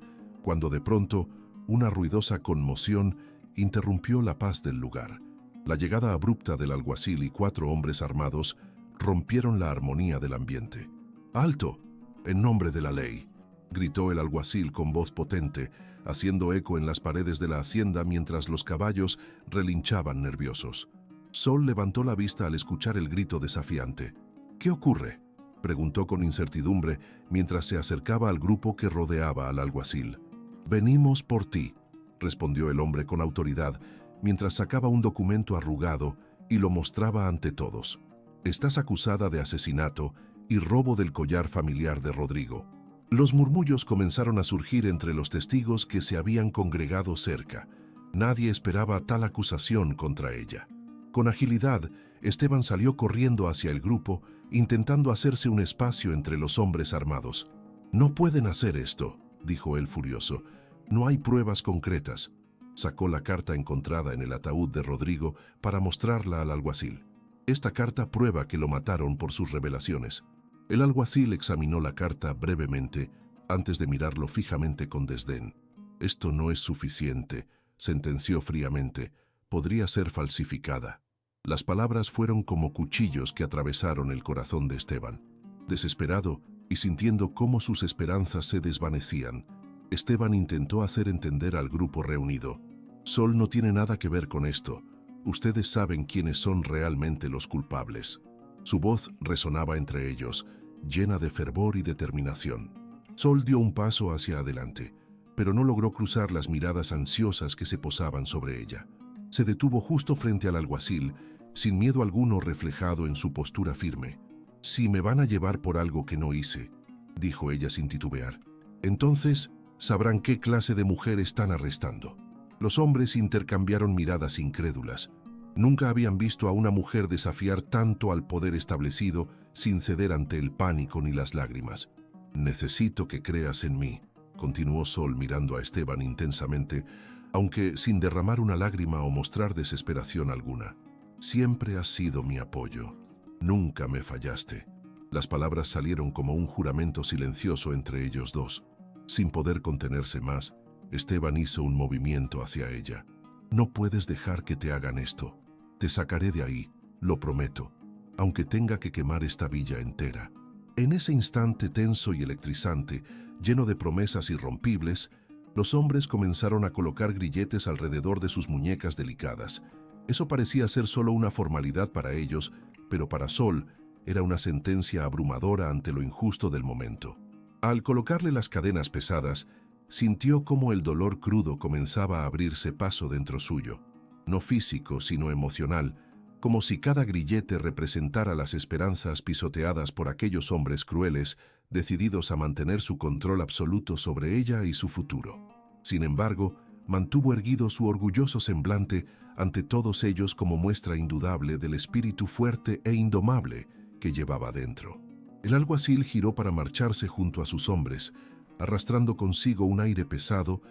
cuando de pronto una ruidosa conmoción interrumpió la paz del lugar. La llegada abrupta del alguacil y 4 hombres armados rompieron la armonía del ambiente. «¡Alto! En nombre de la ley», gritó el alguacil con voz potente, haciendo eco en las paredes de la hacienda mientras los caballos relinchaban nerviosos. Sol levantó la vista al escuchar el grito desafiante. «¿Qué ocurre?», preguntó con incertidumbre mientras se acercaba al grupo que rodeaba al alguacil. «Venimos por ti», respondió el hombre con autoridad, mientras sacaba un documento arrugado y lo mostraba ante todos. «Estás acusada de asesinato y robo del collar familiar de Rodrigo». Los murmullos comenzaron a surgir entre los testigos que se habían congregado cerca. Nadie esperaba tal acusación contra ella. Con agilidad, Esteban salió corriendo hacia el grupo, intentando hacerse un espacio entre los hombres armados. «No pueden hacer esto», dijo él furioso. «No hay pruebas concretas». Sacó la carta encontrada en el ataúd de Rodrigo para mostrarla al alguacil. «Esta carta prueba que lo mataron por sus revelaciones». El alguacil examinó la carta brevemente antes de mirarlo fijamente con desdén. «Esto no es suficiente», sentenció fríamente. «Podría ser falsificada». Las palabras fueron como cuchillos que atravesaron el corazón de Esteban. Desesperado y sintiendo cómo sus esperanzas se desvanecían, Esteban intentó hacer entender al grupo reunido: «Sol no tiene nada que ver con esto. Ustedes saben quiénes son realmente los culpables». Su voz resonaba entre ellos, llena de fervor y determinación. Sol dio un paso hacia adelante, pero no logró cruzar las miradas ansiosas que se posaban sobre ella. Se detuvo justo frente al alguacil, sin miedo alguno reflejado en su postura firme. «Si me van a llevar por algo que no hice», dijo ella sin titubear, «entonces sabrán qué clase de mujer están arrestando». Los hombres intercambiaron miradas incrédulas. Nunca habían visto a una mujer desafiar tanto al poder establecido sin ceder ante el pánico ni las lágrimas. «Necesito que creas en mí», continuó Sol mirando a Esteban intensamente, aunque sin derramar una lágrima o mostrar desesperación alguna. «Siempre has sido mi apoyo. Nunca me fallaste». Las palabras salieron como un juramento silencioso entre ellos dos. Sin poder contenerse más, Esteban hizo un movimiento hacia ella. No puedes dejar que te hagan esto. Te sacaré de ahí, lo prometo, aunque tenga que quemar esta villa entera. En ese instante tenso y electrizante, lleno de promesas irrompibles, los hombres comenzaron a colocar grilletes alrededor de sus muñecas delicadas. Eso parecía ser solo una formalidad para ellos, pero para Sol era una sentencia abrumadora ante lo injusto del momento. Al colocarle las cadenas pesadas, sintió cómo el dolor crudo comenzaba a abrirse paso dentro suyo, no físico sino emocional, como si cada grillete representara las esperanzas pisoteadas por aquellos hombres crueles, decididos a mantener su control absoluto sobre ella y su futuro. Sin embargo, mantuvo erguido su orgulloso semblante ante todos ellos como muestra indudable del espíritu fuerte e indomable que llevaba dentro. El alguacil giró para marcharse junto a sus hombres, arrastrando consigo un aire pesado,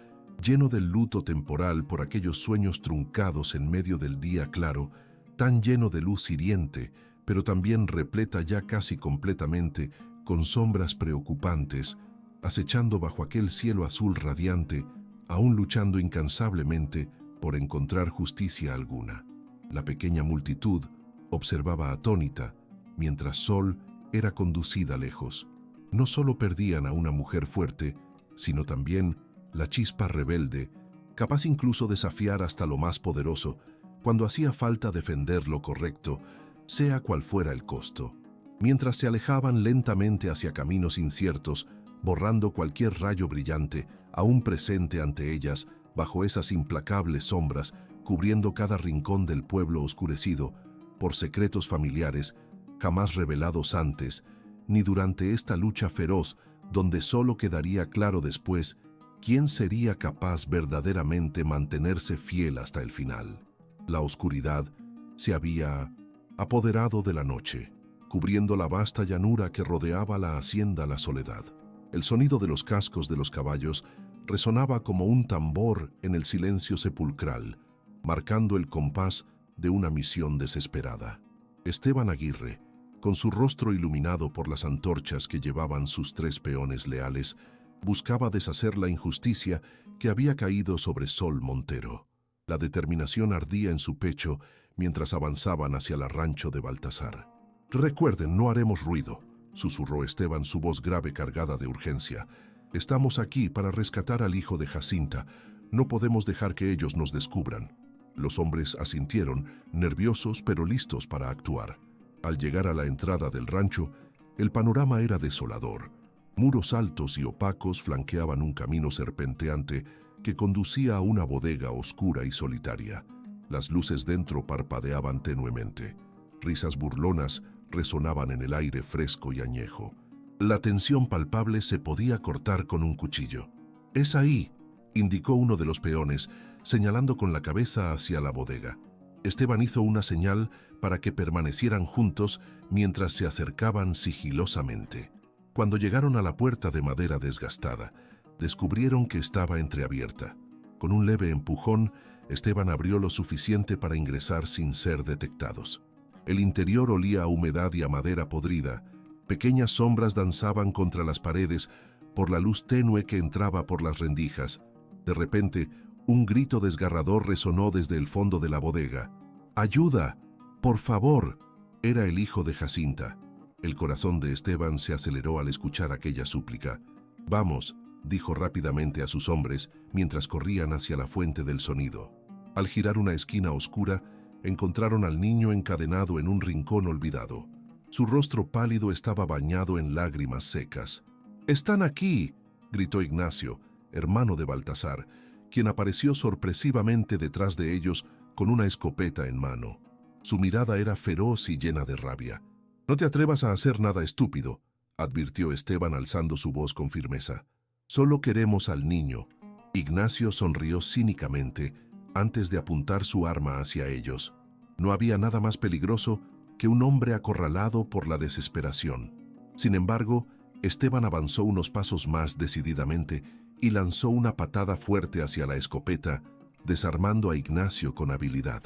lleno del luto temporal por aquellos sueños truncados en medio del día claro, tan lleno de luz hiriente, pero también repleta ya casi completamente con sombras preocupantes, acechando bajo aquel cielo azul radiante, aún luchando incansablemente por encontrar justicia alguna. La pequeña multitud observaba atónita, mientras Sol era conducida lejos. No solo perdían a una mujer fuerte, sino también la chispa rebelde, capaz incluso de desafiar hasta lo más poderoso, cuando hacía falta defender lo correcto, sea cual fuera el costo. Mientras se alejaban lentamente hacia caminos inciertos, borrando cualquier rayo brillante, aún presente ante ellas, bajo esas implacables sombras, cubriendo cada rincón del pueblo oscurecido, por secretos familiares, jamás revelados antes, ni durante esta lucha feroz, donde solo quedaría claro después quién sería capaz verdaderamente mantenerse fiel hasta el final. La oscuridad se había apoderado de la noche, cubriendo la vasta llanura que rodeaba la hacienda La Soledad. El sonido de los cascos de los caballos resonaba como un tambor en el silencio sepulcral, marcando el compás de una misión desesperada. Esteban Aguirre, con su rostro iluminado por las antorchas que llevaban sus 3 peones leales, buscaba deshacer la injusticia que había caído sobre Sol Montero. La determinación ardía en su pecho mientras avanzaban hacia el rancho de Baltasar. «Recuerden, no haremos ruido», susurró Esteban, su voz grave cargada de urgencia. «Estamos aquí para rescatar al hijo de Jacinta. No podemos dejar que ellos nos descubran». Los hombres asintieron, nerviosos pero listos para actuar. Al llegar a la entrada del rancho, el panorama era desolador. Muros altos y opacos flanqueaban un camino serpenteante que conducía a una bodega oscura y solitaria. Las luces dentro parpadeaban tenuemente. Risas burlonas resonaban en el aire fresco y añejo. La tensión palpable se podía cortar con un cuchillo. «Es ahí», indicó uno de los peones, señalando con la cabeza hacia la bodega. Esteban hizo una señal para que permanecieran juntos mientras se acercaban sigilosamente. Cuando llegaron a la puerta de madera desgastada, descubrieron que estaba entreabierta. Con un leve empujón, Esteban abrió lo suficiente para ingresar sin ser detectados. El interior olía a humedad y a madera podrida. Pequeñas sombras danzaban contra las paredes por la luz tenue que entraba por las rendijas. De repente, un grito desgarrador resonó desde el fondo de la bodega. «¡Ayuda! ¡Por favor!». Era el hijo de Jacinta. El corazón de Esteban se aceleró al escuchar aquella súplica. «Vamos», dijo rápidamente a sus hombres mientras corrían hacia la fuente del sonido. Al girar una esquina oscura, encontraron al niño encadenado en un rincón olvidado. Su rostro pálido estaba bañado en lágrimas secas. «¡Están aquí!», gritó Ignacio, hermano de Baltasar, quien apareció sorpresivamente detrás de ellos con una escopeta en mano. Su mirada era feroz y llena de rabia. «No te atrevas a hacer nada estúpido», advirtió Esteban alzando su voz con firmeza. «Solo queremos al niño». Ignacio sonrió cínicamente antes de apuntar su arma hacia ellos. No había nada más peligroso que un hombre acorralado por la desesperación. Sin embargo, Esteban avanzó unos pasos más decididamente y lanzó una patada fuerte hacia la escopeta, desarmando a Ignacio con habilidad.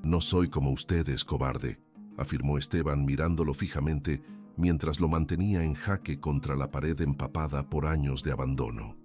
«No soy como ustedes, cobarde», afirmó Esteban mirándolo fijamente mientras lo mantenía en jaque contra la pared empapada por años de abandono.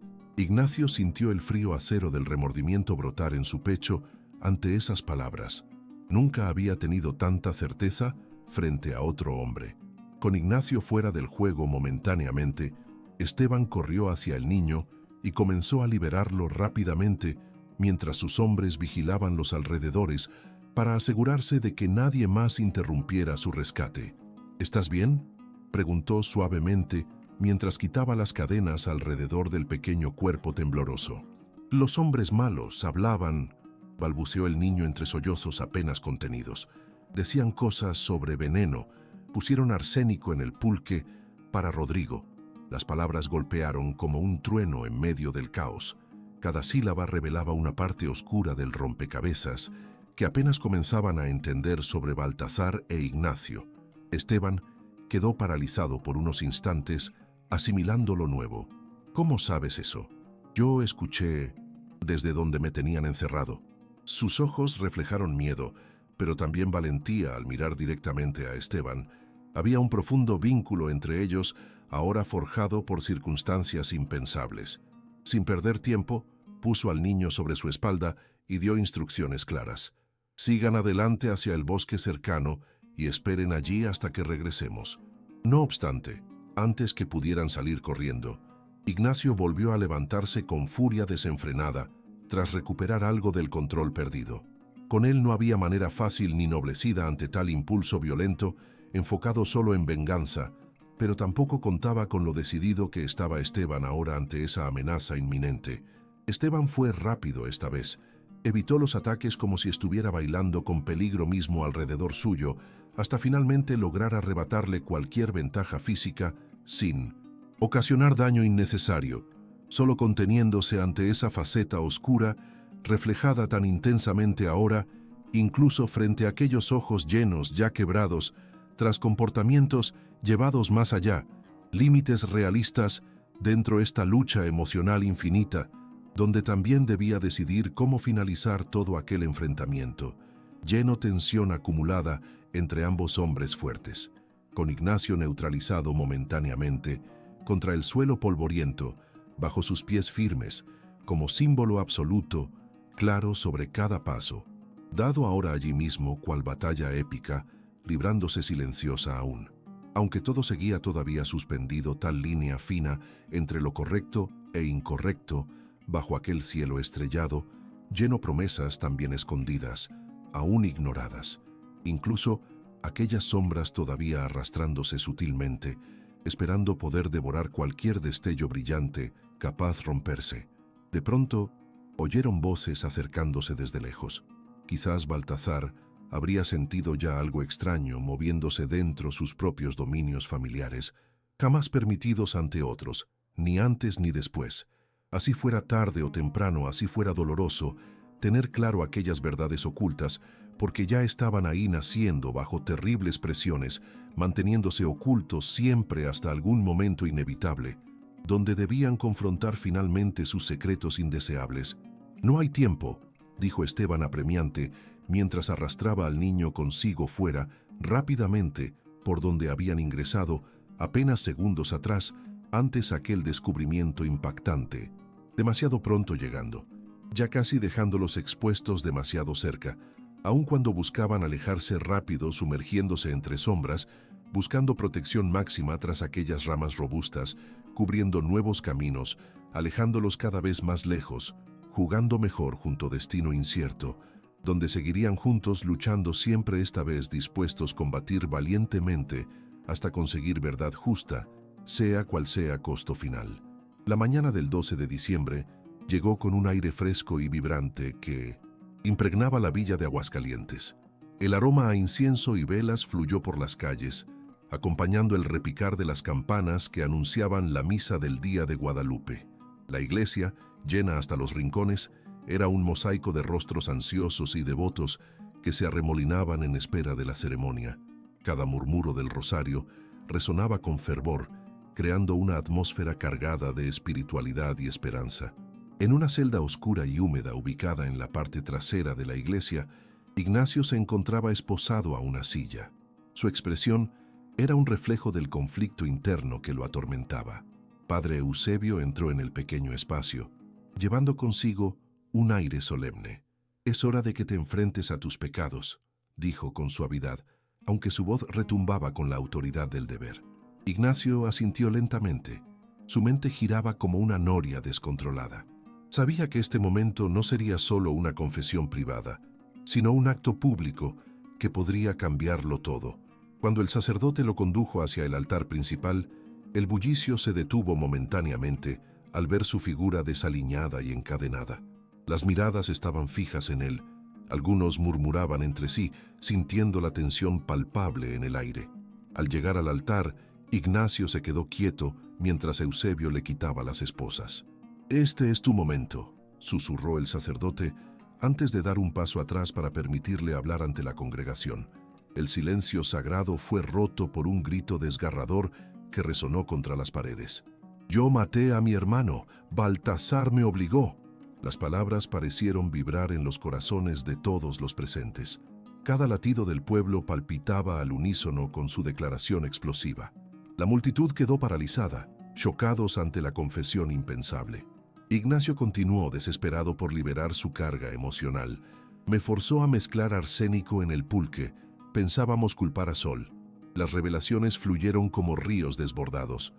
Ignacio sintió el frío acero del remordimiento brotar en su pecho ante esas palabras. Nunca había tenido tanta certeza frente a otro hombre. Con Ignacio fuera del juego momentáneamente, Esteban corrió hacia el niño y comenzó a liberarlo rápidamente mientras sus hombres vigilaban los alrededores para asegurarse de que nadie más interrumpiera su rescate. ¿Estás bien?, preguntó suavemente mientras quitaba las cadenas alrededor del pequeño cuerpo tembloroso. Los hombres malos hablaban, balbuceó el niño entre sollozos apenas contenidos. Decían cosas sobre veneno, pusieron arsénico en el pulque para Rodrigo. Las palabras golpearon como un trueno en medio del caos. Cada sílaba revelaba una parte oscura del rompecabezas que apenas comenzaban a entender sobre Baltasar e Ignacio. Esteban quedó paralizado por unos instantes, asimilando lo nuevo. ¿Cómo sabes eso? Yo escuché desde donde me tenían encerrado. Sus ojos reflejaron miedo, pero también valentía al mirar directamente a Esteban. Había un profundo vínculo entre ellos, ahora forjado por circunstancias impensables. Sin perder tiempo, puso al niño sobre su espalda y dio instrucciones claras. Sigan adelante hacia el bosque cercano y esperen allí hasta que regresemos. No obstante, antes que pudieran salir corriendo, Ignacio volvió a levantarse con furia desenfrenada, tras recuperar algo del control perdido. Con él no había manera fácil ni noblecida ante tal impulso violento, enfocado solo en venganza, pero tampoco contaba con lo decidido que estaba Esteban ahora ante esa amenaza inminente. Esteban fue rápido esta vez. Evitó los ataques como si estuviera bailando con peligro mismo alrededor suyo, hasta finalmente lograr arrebatarle cualquier ventaja física sin ocasionar daño innecesario, solo conteniéndose ante esa faceta oscura, reflejada tan intensamente ahora, incluso frente a aquellos ojos llenos ya quebrados, tras comportamientos llevados más allá, límites realistas dentro esta lucha emocional infinita, donde también debía decidir cómo finalizar todo aquel enfrentamiento, lleno tensión acumulada entre ambos hombres fuertes, con Ignacio neutralizado momentáneamente contra el suelo polvoriento, bajo sus pies firmes, como símbolo absoluto, claro sobre cada paso, dado ahora allí mismo cual batalla épica, librándose silenciosa aún. Aunque todo seguía todavía suspendido tal línea fina entre lo correcto e incorrecto, bajo aquel cielo estrellado, lleno promesas también escondidas, aún ignoradas, incluso aquellas sombras todavía arrastrándose sutilmente, esperando poder devorar cualquier destello brillante capaz romperse. De pronto, oyeron voces acercándose desde lejos. Quizás Baltasar habría sentido ya algo extraño moviéndose dentro sus propios dominios familiares, jamás permitidos ante otros, ni antes ni después. Así fuera tarde o temprano, así fuera doloroso, tener claro aquellas verdades ocultas, porque ya estaban ahí naciendo bajo terribles presiones, manteniéndose ocultos siempre hasta algún momento inevitable, donde debían confrontar finalmente sus secretos indeseables. «No hay tiempo», dijo Esteban apremiante, mientras arrastraba al niño consigo fuera, rápidamente, por donde habían ingresado, apenas segundos atrás, antes aquel descubrimiento impactante. Demasiado pronto llegando, ya casi dejándolos expuestos demasiado cerca, aun cuando buscaban alejarse rápido sumergiéndose entre sombras, buscando protección máxima tras aquellas ramas robustas, cubriendo nuevos caminos, alejándolos cada vez más lejos, jugando mejor junto a destino incierto, donde seguirían juntos luchando siempre esta vez dispuestos a combatir valientemente hasta conseguir verdad justa, sea cual sea costo final. La mañana del 12 de diciembre llegó con un aire fresco y vibrante que impregnaba la villa de Aguascalientes. El aroma a incienso y velas fluyó por las calles, acompañando el repicar de las campanas que anunciaban la misa del día de Guadalupe. La iglesia, llena hasta los rincones, era un mosaico de rostros ansiosos y devotos que se arremolinaban en espera de la ceremonia. Cada murmuro del rosario resonaba con fervor, creando una atmósfera cargada de espiritualidad y esperanza. En una celda oscura y húmeda ubicada en la parte trasera de la iglesia, Ignacio se encontraba esposado a una silla. Su expresión era un reflejo del conflicto interno que lo atormentaba. Padre Eusebio entró en el pequeño espacio, llevando consigo un aire solemne. «Es hora de que te enfrentes a tus pecados», dijo con suavidad, aunque su voz retumbaba con la autoridad del deber. Ignacio asintió lentamente. Su mente giraba como una noria descontrolada. Sabía que este momento no sería solo una confesión privada, sino un acto público que podría cambiarlo todo. Cuando el sacerdote lo condujo hacia el altar principal, el bullicio se detuvo momentáneamente al ver su figura desaliñada y encadenada. Las miradas estaban fijas en él. Algunos murmuraban entre sí, sintiendo la tensión palpable en el aire. Al llegar al altar, Ignacio se quedó quieto mientras Eusebio le quitaba las esposas. «Este es tu momento», susurró el sacerdote antes de dar un paso atrás para permitirle hablar ante la congregación. El silencio sagrado fue roto por un grito desgarrador que resonó contra las paredes. «Yo maté a mi hermano, Baltasar me obligó». Las palabras parecieron vibrar en los corazones de todos los presentes. Cada latido del pueblo palpitaba al unísono con su declaración explosiva. La multitud quedó paralizada, chocados ante la confesión impensable. Ignacio continuó, desesperado por liberar su carga emocional. «Me forzó a mezclar arsénico en el pulque. Pensábamos culpar a Sol. Las revelaciones fluyeron como ríos desbordados.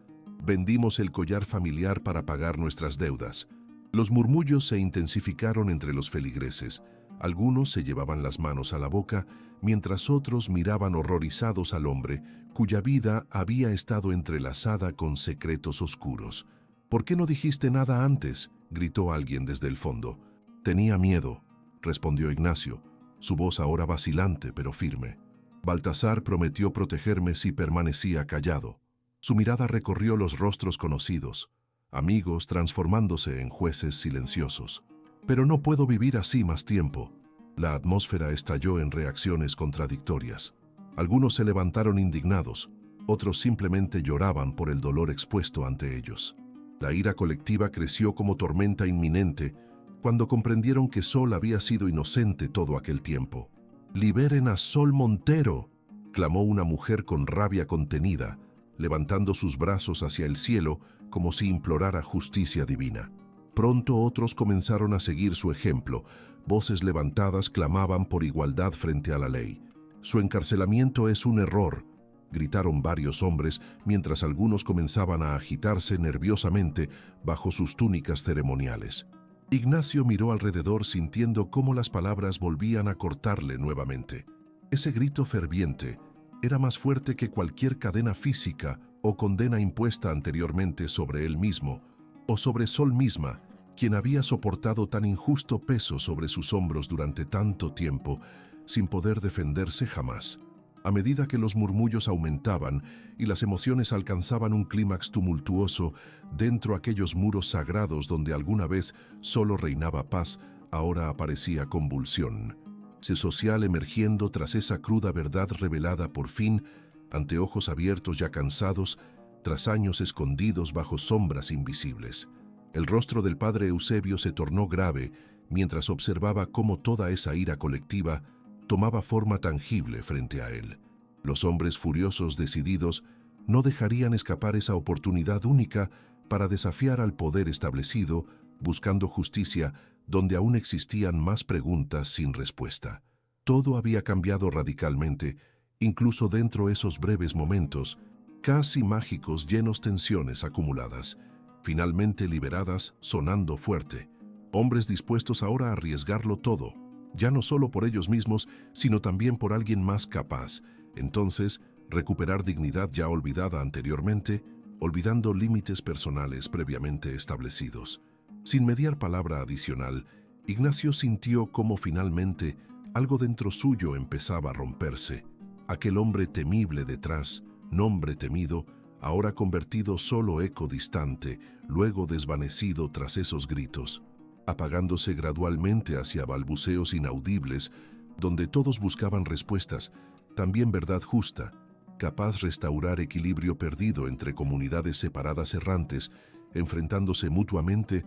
Vendimos el collar familiar para pagar nuestras deudas». Los murmullos se intensificaron entre los feligreses. Algunos se llevaban las manos a la boca, mientras otros miraban horrorizados al hombre, cuya vida había estado entrelazada con secretos oscuros. «¿Por qué no dijiste nada antes?», gritó alguien desde el fondo. «Tenía miedo», respondió Ignacio, su voz ahora vacilante pero firme. «Baltasar prometió protegerme si permanecía callado». Su mirada recorrió los rostros conocidos, amigos transformándose en jueces silenciosos. «Pero no puedo vivir así más tiempo». La atmósfera estalló en reacciones contradictorias. Algunos se levantaron indignados, otros simplemente lloraban por el dolor expuesto ante ellos. La ira colectiva creció como tormenta inminente cuando comprendieron que Sol había sido inocente todo aquel tiempo. «¡Liberen a Sol Montero!», clamó una mujer con rabia contenida, levantando sus brazos hacia el cielo como si implorara justicia divina. Pronto otros comenzaron a seguir su ejemplo. Voces levantadas clamaban por igualdad frente a la ley. «Su encarcelamiento es un error», gritaron varios hombres mientras algunos comenzaban a agitarse nerviosamente bajo sus túnicas ceremoniales. Ignacio miró alrededor sintiendo cómo las palabras volvían a cortarle nuevamente. Ese grito ferviente era más fuerte que cualquier cadena física o condena impuesta anteriormente sobre él mismo, o sobre Sol misma, quien había soportado tan injusto peso sobre sus hombros durante tanto tiempo, sin poder defenderse jamás. A medida que los murmullos aumentaban y las emociones alcanzaban un clímax tumultuoso, dentro de aquellos muros sagrados donde alguna vez solo reinaba paz, ahora aparecía convulsión. Social emergiendo tras esa cruda verdad revelada por fin, ante ojos abiertos ya cansados, tras años escondidos bajo sombras invisibles. El rostro del padre Eusebio se tornó grave mientras observaba cómo toda esa ira colectiva tomaba forma tangible frente a él. Los hombres furiosos decididos no dejarían escapar esa oportunidad única para desafiar al poder establecido, buscando justicia donde aún existían más preguntas sin respuesta. Todo había cambiado radicalmente, incluso dentro de esos breves momentos, casi mágicos, llenos tensiones acumuladas, finalmente liberadas, sonando fuerte. Hombres dispuestos ahora a arriesgarlo todo, ya no solo por ellos mismos, sino también por alguien más capaz. Entonces, recuperar dignidad ya olvidada anteriormente, olvidando límites personales previamente establecidos. Sin mediar palabra adicional, Ignacio sintió cómo finalmente algo dentro suyo empezaba a romperse. Aquel hombre temible detrás, nombre temido, ahora convertido solo eco distante, luego desvanecido tras esos gritos, apagándose gradualmente hacia balbuceos inaudibles, donde todos buscaban respuestas, también verdad justa, capaz de restaurar equilibrio perdido entre comunidades separadas errantes, enfrentándose mutuamente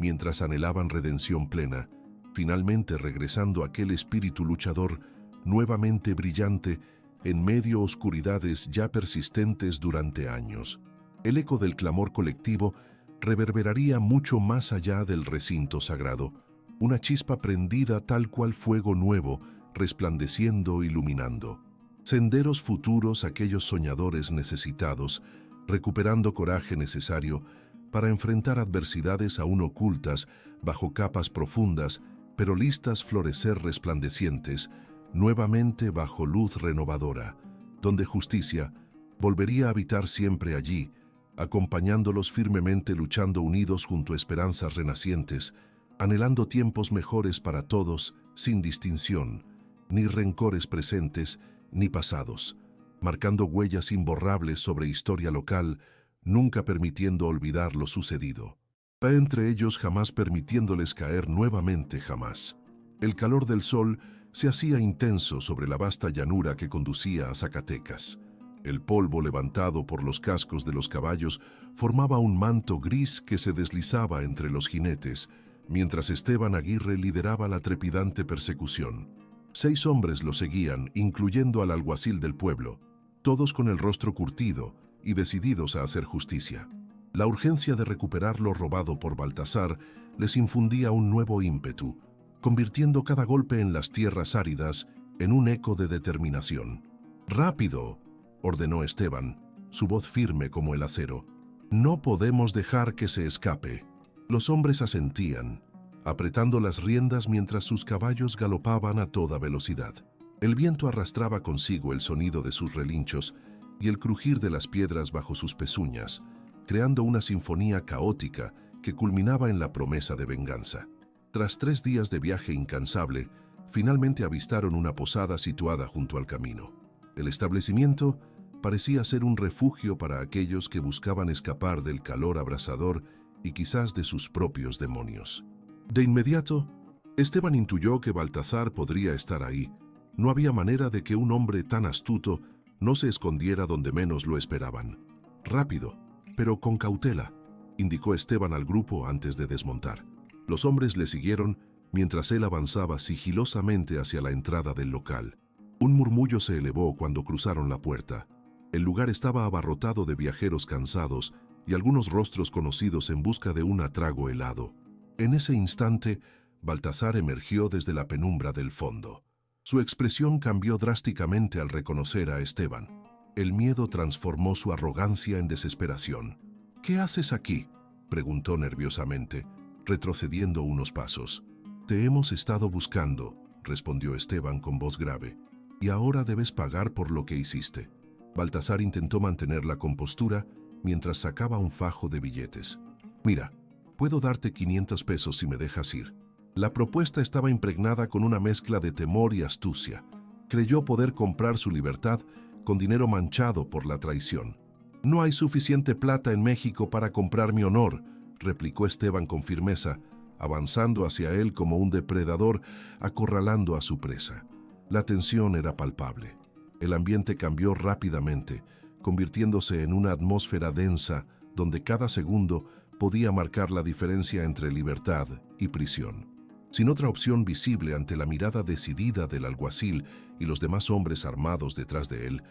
mientras anhelaban redención plena, finalmente regresando aquel espíritu luchador, nuevamente brillante, en medio de oscuridades ya persistentes durante años. El eco del clamor colectivo reverberaría mucho más allá del recinto sagrado, una chispa prendida tal cual fuego nuevo, resplandeciendo, iluminando. Senderos futuros aquellos soñadores necesitados, recuperando coraje necesario para enfrentar adversidades aún ocultas bajo capas profundas, pero listas florecer resplandecientes, nuevamente bajo luz renovadora, donde justicia volvería a habitar siempre allí, acompañándolos firmemente luchando unidos junto a esperanzas renacientes, anhelando tiempos mejores para todos, sin distinción, ni rencores presentes ni pasados, marcando huellas imborrables sobre historia local, nunca permitiendo olvidar lo sucedido. Entre ellos jamás permitiéndoles caer nuevamente jamás. El calor del sol se hacía intenso sobre la vasta llanura que conducía a Zacatecas. El polvo levantado por los cascos de los caballos formaba un manto gris que se deslizaba entre los jinetes, mientras Esteban Aguirre lideraba la trepidante persecución. 6 hombres lo seguían, incluyendo al alguacil del pueblo, todos con el rostro curtido y decididos a hacer justicia. La urgencia de recuperar lo robado por Baltasar les infundía un nuevo ímpetu, convirtiendo cada golpe en las tierras áridas en un eco de determinación. «¡Rápido!», ordenó Esteban, su voz firme como el acero. «No podemos dejar que se escape». Los hombres asentían, apretando las riendas mientras sus caballos galopaban a toda velocidad. El viento arrastraba consigo el sonido de sus relinchos y el crujir de las piedras bajo sus pezuñas, creando una sinfonía caótica que culminaba en la promesa de venganza. Tras 3 días de viaje incansable, finalmente avistaron una posada situada junto al camino. El establecimiento parecía ser un refugio para aquellos que buscaban escapar del calor abrasador y quizás de sus propios demonios. De inmediato, Esteban intuyó que Baltasar podría estar ahí. No había manera de que un hombre tan astuto no se escondiera donde menos lo esperaban. «Rápido, pero con cautela», indicó Esteban al grupo antes de desmontar. Los hombres le siguieron mientras él avanzaba sigilosamente hacia la entrada del local. Un murmullo se elevó cuando cruzaron la puerta. El lugar estaba abarrotado de viajeros cansados y algunos rostros conocidos en busca de un atrago helado. En ese instante, Baltasar emergió desde la penumbra del fondo. Su expresión cambió drásticamente al reconocer a Esteban. El miedo transformó su arrogancia en desesperación. «¿Qué haces aquí?», preguntó nerviosamente, retrocediendo unos pasos. «Te hemos estado buscando», respondió Esteban con voz grave, «y ahora debes pagar por lo que hiciste». Baltasar intentó mantener la compostura mientras sacaba un fajo de billetes. «Mira, puedo darte 500 pesos si me dejas ir». La propuesta estaba impregnada con una mezcla de temor y astucia. Creyó poder comprar su libertad con dinero manchado por la traición. «No hay suficiente plata en México para comprar mi honor», replicó Esteban con firmeza, avanzando hacia él como un depredador acorralando a su presa. La tensión era palpable. El ambiente cambió rápidamente, convirtiéndose en una atmósfera densa donde cada segundo podía marcar la diferencia entre libertad y prisión. Sin otra opción visible ante la mirada decidida del alguacil y los demás hombres armados detrás de él,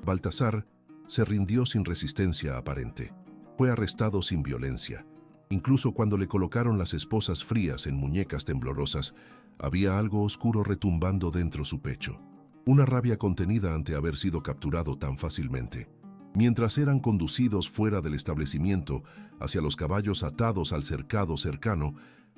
Baltasar se rindió sin resistencia aparente. Fue arrestado sin violencia. Incluso cuando le colocaron las esposas frías en muñecas temblorosas, había algo oscuro retumbando dentro su pecho. Una rabia contenida ante haber sido capturado tan fácilmente. Mientras eran conducidos fuera del establecimiento hacia los caballos atados al cercado cercano,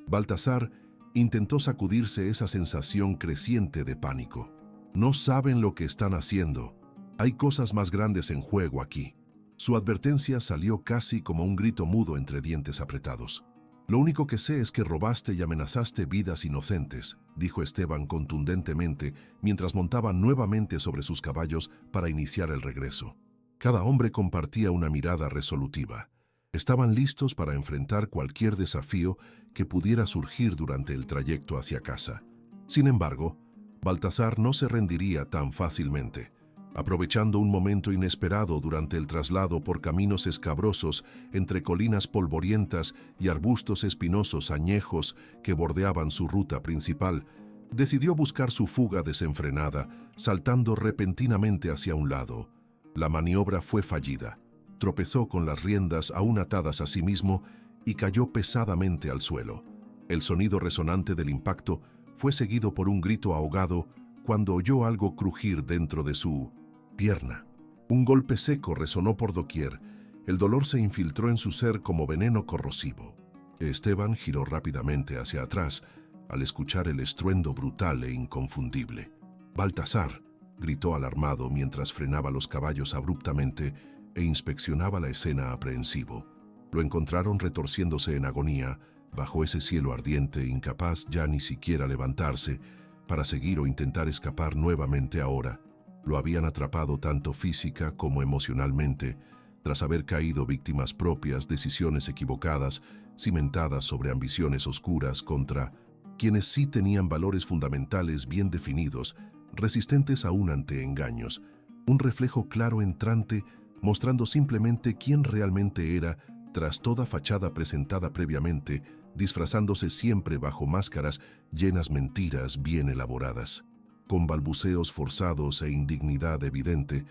Baltasar intentó sacudirse esa sensación creciente de pánico. «No saben lo que están haciendo. Hay cosas más grandes en juego aquí». Su advertencia salió casi como un grito mudo entre dientes apretados. «Lo único que sé es que robaste y amenazaste vidas inocentes», dijo Esteban contundentemente mientras montaban nuevamente sobre sus caballos para iniciar el regreso. Cada hombre compartía una mirada resolutiva. Estaban listos para enfrentar cualquier desafío que pudiera surgir durante el trayecto hacia casa. Sin embargo, Baltasar no se rendiría tan fácilmente. Aprovechando un momento inesperado durante el traslado por caminos escabrosos entre colinas polvorientas y arbustos espinosos añejos que bordeaban su ruta principal, decidió buscar su fuga desenfrenada, saltando repentinamente hacia un lado. La maniobra fue fallida. tropezó con las riendas aún atadas a sí mismo y cayó pesadamente al suelo. El sonido resonante del impacto fue seguido por un grito ahogado cuando oyó algo crujir dentro de su pierna. Un golpe seco resonó por doquier. El dolor se infiltró en su ser como veneno corrosivo. Esteban giró rápidamente hacia atrás al escuchar el estruendo brutal e inconfundible. «Baltasar», gritó alarmado mientras frenaba los caballos abruptamente e inspeccionaba la escena aprehensivo. Lo encontraron retorciéndose en agonía bajo ese cielo ardiente, incapaz ya ni siquiera levantarse para seguir o intentar escapar nuevamente ahora. Lo habían atrapado tanto física como emocionalmente, tras haber caído víctimas propias, decisiones equivocadas, cimentadas sobre ambiciones oscuras contra quienes sí tenían valores fundamentales bien definidos, resistentes aún ante engaños. Un reflejo claro entrante, mostrando simplemente quién realmente era tras toda fachada presentada previamente, disfrazándose siempre bajo máscaras llenas mentiras bien elaboradas, con balbuceos forzados e indignidad evidente,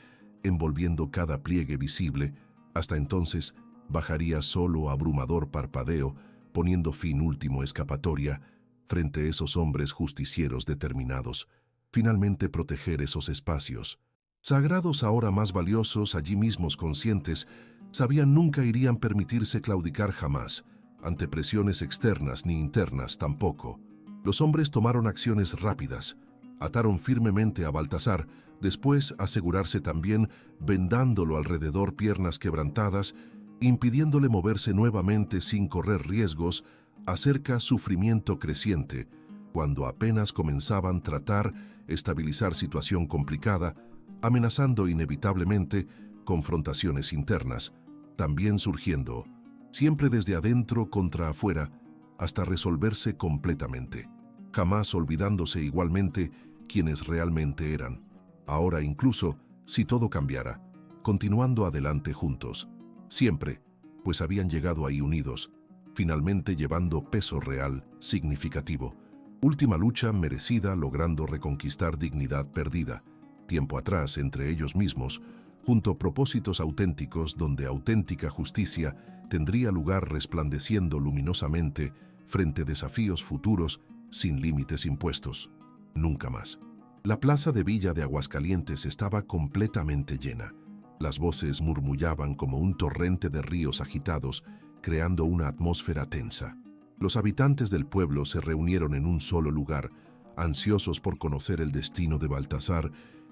envolviendo cada pliegue visible. Hasta entonces bajaría solo abrumador parpadeo, poniendo fin último escapatoria frente a esos hombres justicieros determinados. Finalmente proteger esos espacios, sagrados ahora más valiosos, allí mismos conscientes, sabían nunca irían permitirse claudicar jamás, ante presiones externas ni internas tampoco. Los hombres tomaron acciones rápidas, ataron firmemente a Baltasar, después asegurarse también vendándolo alrededor, piernas quebrantadas, impidiéndole moverse nuevamente sin correr riesgos, acerca sufrimiento creciente, cuando apenas comenzaban a tratar estabilizar situación complicada, amenazando inevitablemente confrontaciones internas, también surgiendo, siempre desde adentro contra afuera, hasta resolverse completamente, jamás olvidándose igualmente quienes realmente eran. Ahora incluso, si todo cambiara, continuando adelante juntos, siempre, pues habían llegado ahí unidos, finalmente llevando peso real, significativo. Última lucha merecida, logrando reconquistar dignidad perdida, tiempo atrás entre ellos mismos, junto a propósitos auténticos donde auténtica justicia tendría lugar, resplandeciendo luminosamente frente a desafíos futuros sin límites impuestos. Nunca más. La plaza de Villa de Aguascalientes estaba completamente llena. Las voces murmullaban como un torrente de ríos agitados, creando una atmósfera tensa. Los habitantes del pueblo se reunieron en un solo lugar, ansiosos por conocer el destino de Baltasar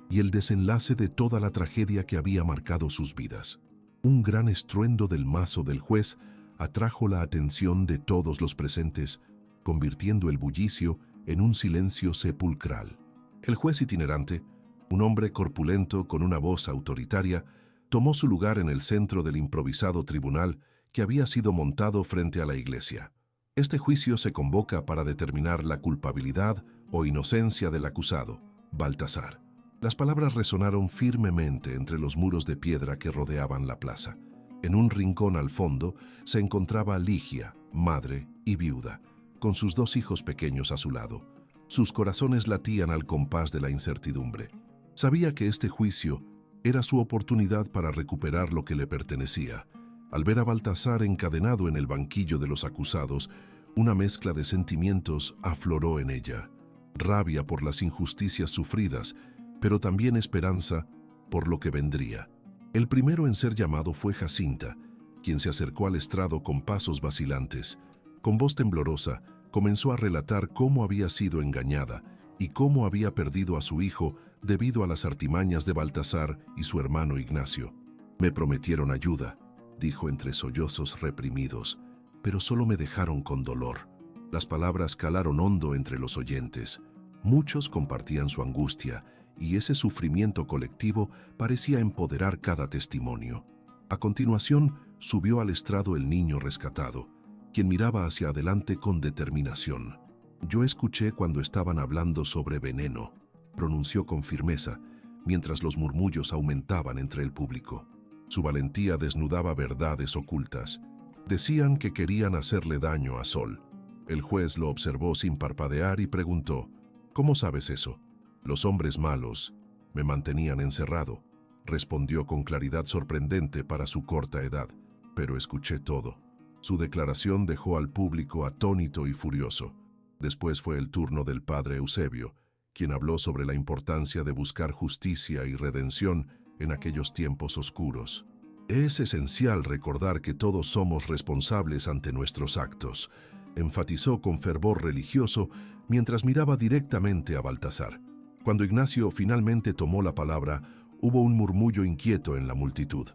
y el desenlace de toda la tragedia que había marcado sus vidas. Un gran estruendo del mazo del juez atrajo la atención de todos los presentes, convirtiendo el bullicio en un silencio sepulcral. El juez itinerante, un hombre corpulento con una voz autoritaria, tomó su lugar en el centro del improvisado tribunal que había sido montado frente a la iglesia. Este juicio se convoca para determinar la culpabilidad o inocencia del acusado, Baltasar. Las palabras resonaron firmemente entre los muros de piedra que rodeaban la plaza. En un rincón al fondo se encontraba Ligia, madre y viuda, con sus 2 hijos pequeños a su lado. Sus corazones latían al compás de la incertidumbre. Sabía que este juicio era su oportunidad para recuperar lo que le pertenecía. Al ver a Baltasar encadenado en el banquillo de los acusados, una mezcla de sentimientos afloró en ella. Rabia por las injusticias sufridas, pero también esperanza por lo que vendría. El primero en ser llamado fue Jacinta, quien se acercó al estrado con pasos vacilantes. Con voz temblorosa, comenzó a relatar cómo había sido engañada y cómo había perdido a su hijo debido a las artimañas de Baltasar y su hermano Ignacio. «Me prometieron ayuda», dijo entre sollozos reprimidos, «pero solo me dejaron con dolor». Las palabras calaron hondo entre los oyentes. Muchos compartían su angustia, y ese sufrimiento colectivo parecía empoderar cada testimonio. A continuación, subió al estrado el niño rescatado, quien miraba hacia adelante con determinación. «Yo escuché cuando estaban hablando sobre veneno», pronunció con firmeza, mientras los murmullos aumentaban entre el público. Su valentía desnudaba verdades ocultas. Decían que querían hacerle daño a Sol. El juez lo observó sin parpadear y preguntó: «¿Cómo sabes eso?» «Los hombres malos me mantenían encerrado», respondió con claridad sorprendente para su corta edad, pero escuché todo. Su declaración dejó al público atónito y furioso. Después fue el turno del padre Eusebio, quien habló sobre la importancia de buscar justicia y redención en aquellos tiempos oscuros. Es esencial recordar que todos somos responsables ante nuestros actos, enfatizó con fervor religioso mientras miraba directamente a Baltasar. Cuando Ignacio finalmente tomó la palabra, hubo un murmullo inquieto en la multitud.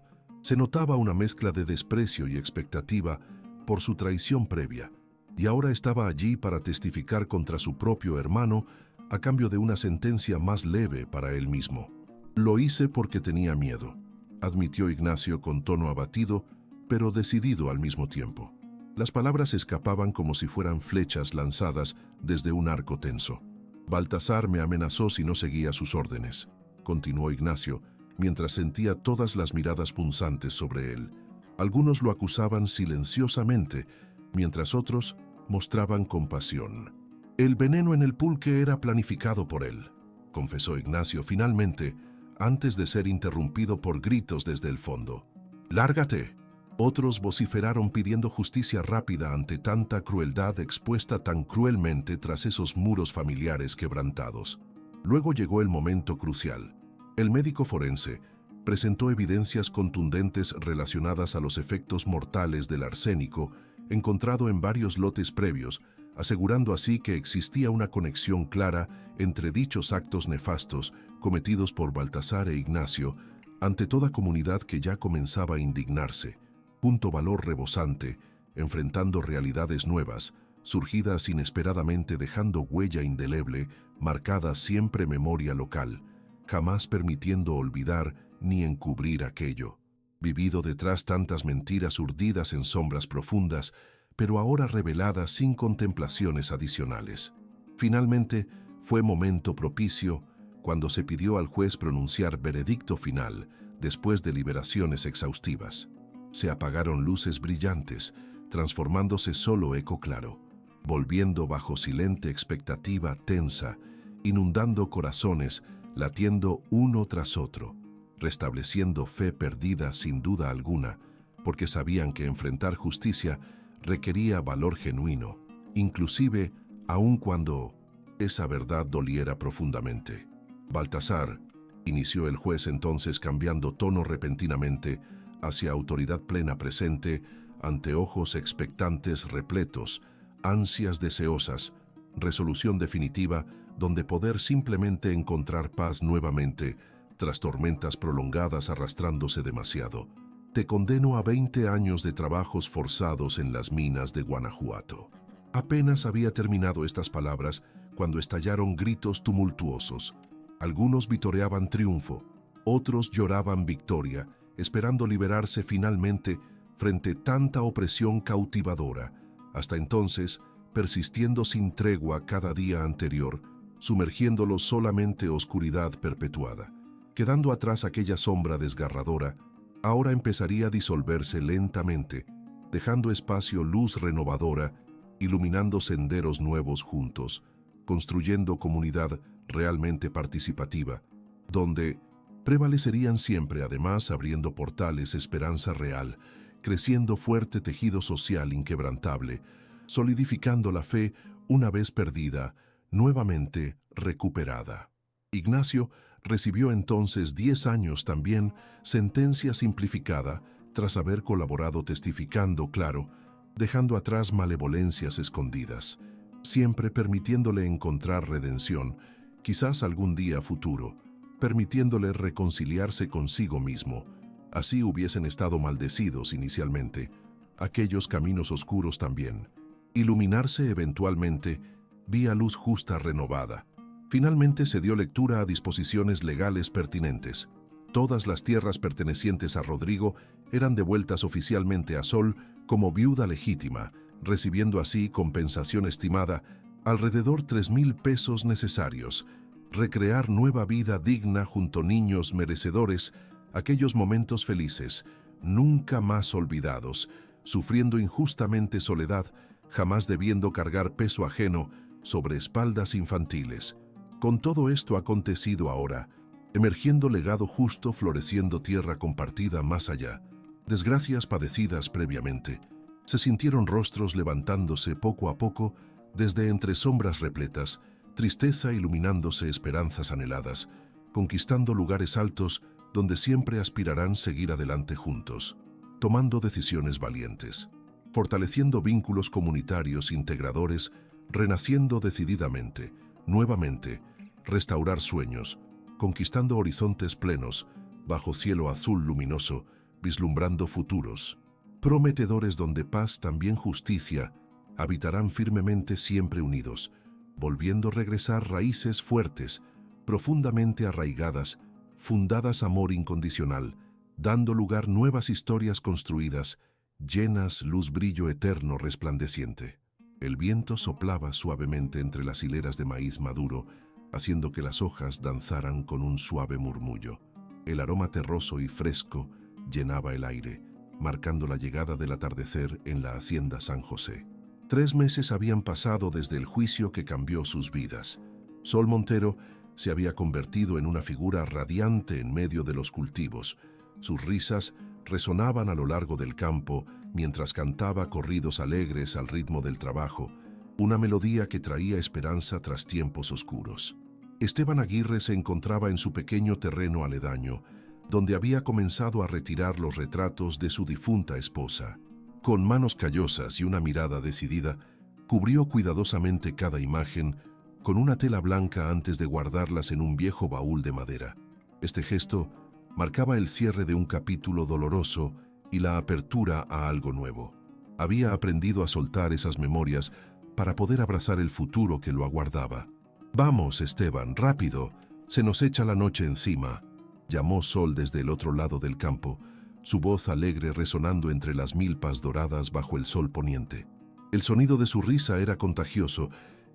Se notaba una mezcla de desprecio y expectativa por su traición previa, y ahora estaba allí para testificar contra su propio hermano a cambio de una sentencia más leve para él mismo. Lo hice porque tenía miedo, admitió Ignacio con tono abatido, pero decidido al mismo tiempo. Las palabras escapaban como si fueran flechas lanzadas desde un arco tenso. Baltasar me amenazó si no seguía sus órdenes, continuó Ignacio, mientras sentía todas las miradas punzantes sobre él. Algunos lo acusaban silenciosamente, mientras otros mostraban compasión. El veneno en el pulque era planificado por él, confesó Ignacio finalmente, antes de ser interrumpido por gritos desde el fondo. ¡Lárgate! Otros vociferaron pidiendo justicia rápida ante tanta crueldad expuesta tan cruelmente tras esos muros familiares quebrantados. Luego llegó el momento crucial. El médico forense presentó evidencias contundentes relacionadas a los efectos mortales del arsénico encontrado en varios lotes previos, asegurando así que existía una conexión clara entre dichos actos nefastos cometidos por Baltasar e Ignacio ante toda comunidad que ya comenzaba a indignarse. Punto valor rebosante, enfrentando realidades nuevas, surgidas inesperadamente dejando huella indeleble, marcada siempre memoria local, jamás permitiendo olvidar ni encubrir aquello. Vivido detrás tantas mentiras urdidas en sombras profundas, pero ahora reveladas sin contemplaciones adicionales. Finalmente, fue momento propicio cuando se pidió al juez pronunciar veredicto final después de deliberaciones exhaustivas. Se apagaron luces brillantes, transformándose solo eco claro, volviendo bajo silente expectativa tensa, inundando corazones, latiendo uno tras otro, restableciendo fe perdida sin duda alguna, porque sabían que enfrentar justicia requería valor genuino, inclusive aun cuando esa verdad doliera profundamente. Baltasar, inició el juez entonces cambiando tono repentinamente hacia autoridad plena presente, ante ojos expectantes repletos, ansias deseosas, resolución definitiva donde poder simplemente encontrar paz nuevamente, tras tormentas prolongadas arrastrándose demasiado. Te condeno a 20 años de trabajos forzados en las minas de Guanajuato. Apenas había terminado estas palabras cuando estallaron gritos tumultuosos. Algunos vitoreaban triunfo, otros lloraban victoria, esperando liberarse finalmente frente a tanta opresión cautivadora, hasta entonces persistiendo sin tregua cada día anterior, sumergiéndolo solamente oscuridad perpetuada. Quedando atrás aquella sombra desgarradora, ahora empezaría a disolverse lentamente, dejando espacio luz renovadora, iluminando senderos nuevos juntos, construyendo comunidad realmente participativa, donde prevalecerían siempre, además, abriendo portales esperanza real, creciendo fuerte tejido social inquebrantable, solidificando la fe una vez perdida, nuevamente recuperada. Ignacio recibió entonces 10 años también, sentencia simplificada, tras haber colaborado testificando claro, dejando atrás malevolencias escondidas, siempre permitiéndole encontrar redención, quizás algún día futuro, permitiéndole reconciliarse consigo mismo. Así hubiesen estado maldecidos inicialmente, aquellos caminos oscuros también. Iluminarse eventualmente, vía luz justa renovada. Finalmente se dio lectura a disposiciones legales pertinentes. Todas las tierras pertenecientes a Rodrigo eran devueltas oficialmente a Sol como viuda legítima, recibiendo así compensación estimada alrededor 3,000 pesos necesarios, recrear nueva vida digna junto a niños merecedores, aquellos momentos felices, nunca más olvidados, sufriendo injustamente soledad, jamás debiendo cargar peso ajeno sobre espaldas infantiles. Con todo esto acontecido ahora, emergiendo legado justo, floreciendo tierra compartida más allá. Desgracias padecidas previamente, se sintieron rostros levantándose poco a poco desde entre sombras repletas, tristeza iluminándose esperanzas anheladas, conquistando lugares altos donde siempre aspirarán seguir adelante juntos, tomando decisiones valientes, fortaleciendo vínculos comunitarios integradores, renaciendo decididamente, nuevamente, restaurar sueños, conquistando horizontes plenos, bajo cielo azul luminoso, vislumbrando futuros, prometedores donde paz, también justicia, habitarán firmemente siempre unidos, volviendo a regresar raíces fuertes, profundamente arraigadas, fundadas amor incondicional, dando lugar nuevas historias construidas, llenas luz brillo eterno resplandeciente. El viento soplaba suavemente entre las hileras de maíz maduro, haciendo que las hojas danzaran con un suave murmullo. El aroma terroso y fresco llenaba el aire, marcando la llegada del atardecer en la hacienda San José. 3 meses habían pasado desde el juicio que cambió sus vidas. Sol Montero se había convertido en una figura radiante en medio de los cultivos. Sus risas resonaban a lo largo del campo mientras cantaba corridos alegres al ritmo del trabajo, una melodía que traía esperanza tras tiempos oscuros. Esteban Aguirre se encontraba en su pequeño terreno aledaño, donde había comenzado a retirar los retratos de su difunta esposa. Con manos callosas y una mirada decidida, cubrió cuidadosamente cada imagen con una tela blanca antes de guardarlas en un viejo baúl de madera. Este gesto marcaba el cierre de un capítulo doloroso y la apertura a algo nuevo. Había aprendido a soltar esas memorias para poder abrazar el futuro que lo aguardaba. «Vamos, Esteban, rápido, se nos echa la noche encima», llamó Sol desde el otro lado del campo, su voz alegre resonando entre las milpas doradas bajo el sol poniente. El sonido de su risa era contagioso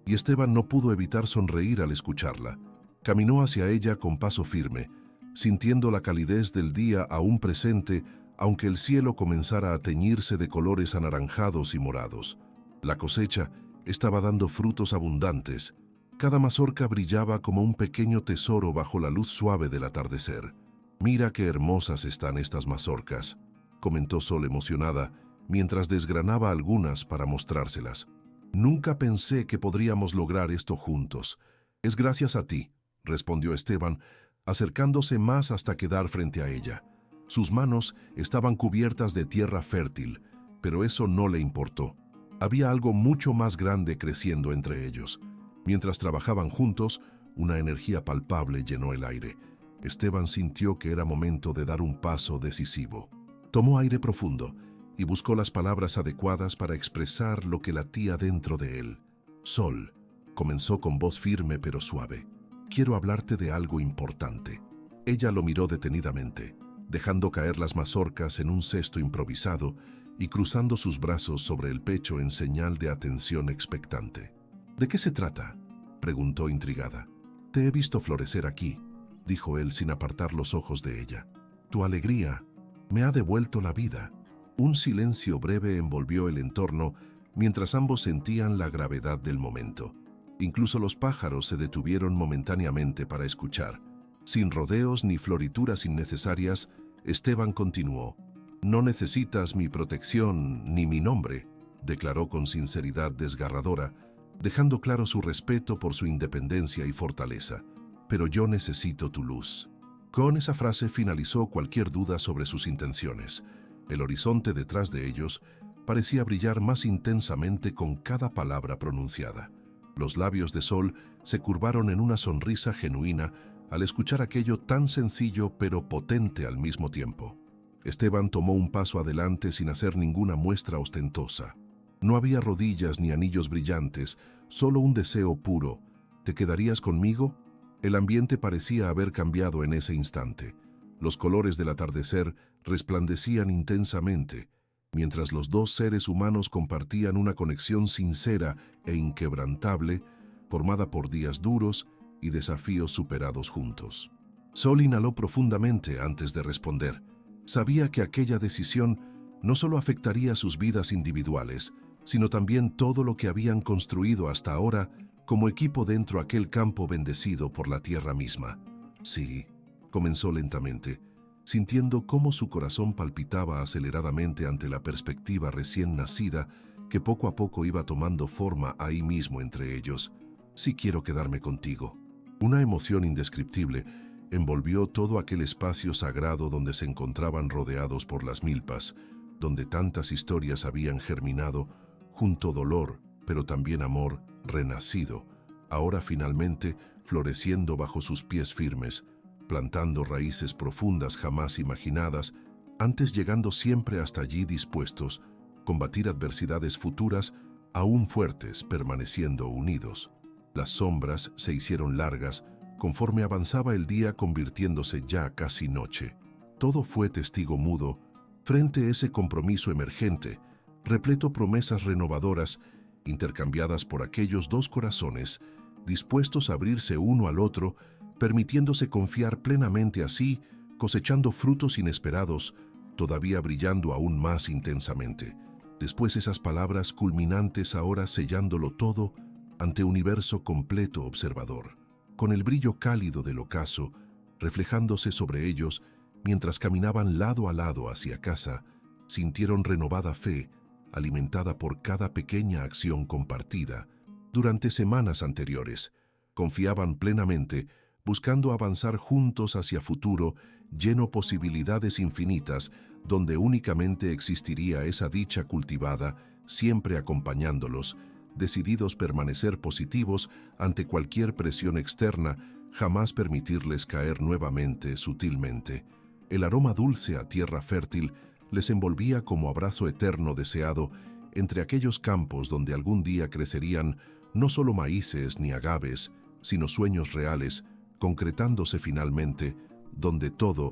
y Esteban no pudo evitar sonreír al escucharla. Caminó hacia ella con paso firme, sintiendo la calidez del día aún presente, aunque el cielo comenzara a teñirse de colores anaranjados y morados. La cosecha estaba dando frutos abundantes. Cada mazorca brillaba como un pequeño tesoro bajo la luz suave del atardecer. «Mira qué hermosas están estas mazorcas», comentó Sol emocionada, mientras desgranaba algunas para mostrárselas. «Nunca pensé que podríamos lograr esto juntos. Es gracias a ti», respondió Esteban, acercándose más hasta quedar frente a ella. Sus manos estaban cubiertas de tierra fértil, pero eso no le importó. Había algo mucho más grande creciendo entre ellos. Mientras trabajaban juntos, una energía palpable llenó el aire. Esteban sintió que era momento de dar un paso decisivo. Tomó aire profundo y buscó las palabras adecuadas para expresar lo que latía dentro de él. «Sol», comenzó con voz firme pero suave, «quiero hablarte de algo importante». Ella lo miró detenidamente, dejando caer las mazorcas en un cesto improvisado y cruzando sus brazos sobre el pecho en señal de atención expectante. «¿De qué se trata?», preguntó intrigada. «Te he visto florecer aquí», dijo él sin apartar los ojos de ella. «Tu alegría me ha devuelto la vida». Un silencio breve envolvió el entorno mientras ambos sentían la gravedad del momento. Incluso los pájaros se detuvieron momentáneamente para escuchar. Sin rodeos ni florituras innecesarias, Esteban continuó. «No necesitas mi protección ni mi nombre», declaró con sinceridad desgarradora, dejando claro su respeto por su independencia y fortaleza. «Pero yo necesito tu luz». Con esa frase finalizó cualquier duda sobre sus intenciones. El horizonte detrás de ellos parecía brillar más intensamente con cada palabra pronunciada. Los labios de Sol se curvaron en una sonrisa genuina al escuchar aquello tan sencillo pero potente al mismo tiempo. Esteban tomó un paso adelante sin hacer ninguna muestra ostentosa. No había rodillas ni anillos brillantes, solo un deseo puro. «¿Te quedarías conmigo?». El ambiente parecía haber cambiado en ese instante. Los colores del atardecer resplandecían intensamente, mientras los dos seres humanos compartían una conexión sincera e inquebrantable, formada por días duros y desafíos superados juntos. Sol inhaló profundamente antes de responder. Sabía que aquella decisión no solo afectaría sus vidas individuales, sino también todo lo que habían construido hasta ahora como equipo dentro de aquel campo bendecido por la tierra misma. «Sí», Comenzó lentamente, sintiendo cómo su corazón palpitaba aceleradamente ante la perspectiva recién nacida que poco a poco iba tomando forma ahí mismo entre ellos. Sí quiero quedarme contigo. Una emoción indescriptible envolvió todo aquel espacio sagrado donde se encontraban rodeados por las milpas, donde tantas historias habían germinado, junto dolor, pero también amor, renacido, ahora finalmente floreciendo bajo sus pies firmes, plantando raíces profundas jamás imaginadas, antes llegando siempre hasta allí dispuestos a combatir adversidades futuras aún fuertes, permaneciendo unidos. Las sombras se hicieron largas conforme avanzaba el día, convirtiéndose ya casi noche. Todo fue testigo mudo frente a ese compromiso emergente, repleto promesas renovadoras, intercambiadas por aquellos dos corazones, dispuestos a abrirse uno al otro, permitiéndose confiar plenamente así, cosechando frutos inesperados, todavía brillando aún más intensamente. Después esas palabras culminantes ahora sellándolo todo ante universo completo observador, con el brillo cálido del ocaso reflejándose sobre ellos mientras caminaban lado a lado hacia casa, sintieron renovada fe, alimentada por cada pequeña acción compartida. Durante semanas anteriores, confiaban plenamente, buscando avanzar juntos hacia futuro, lleno posibilidades infinitas, donde únicamente existiría esa dicha cultivada, siempre acompañándolos, decididos permanecer positivos ante cualquier presión externa, jamás permitirles caer nuevamente sutilmente. El aroma dulce a tierra fértil les envolvía como abrazo eterno deseado entre aquellos campos donde algún día crecerían no solo maíces ni agaves, sino sueños reales, concretándose finalmente, donde todo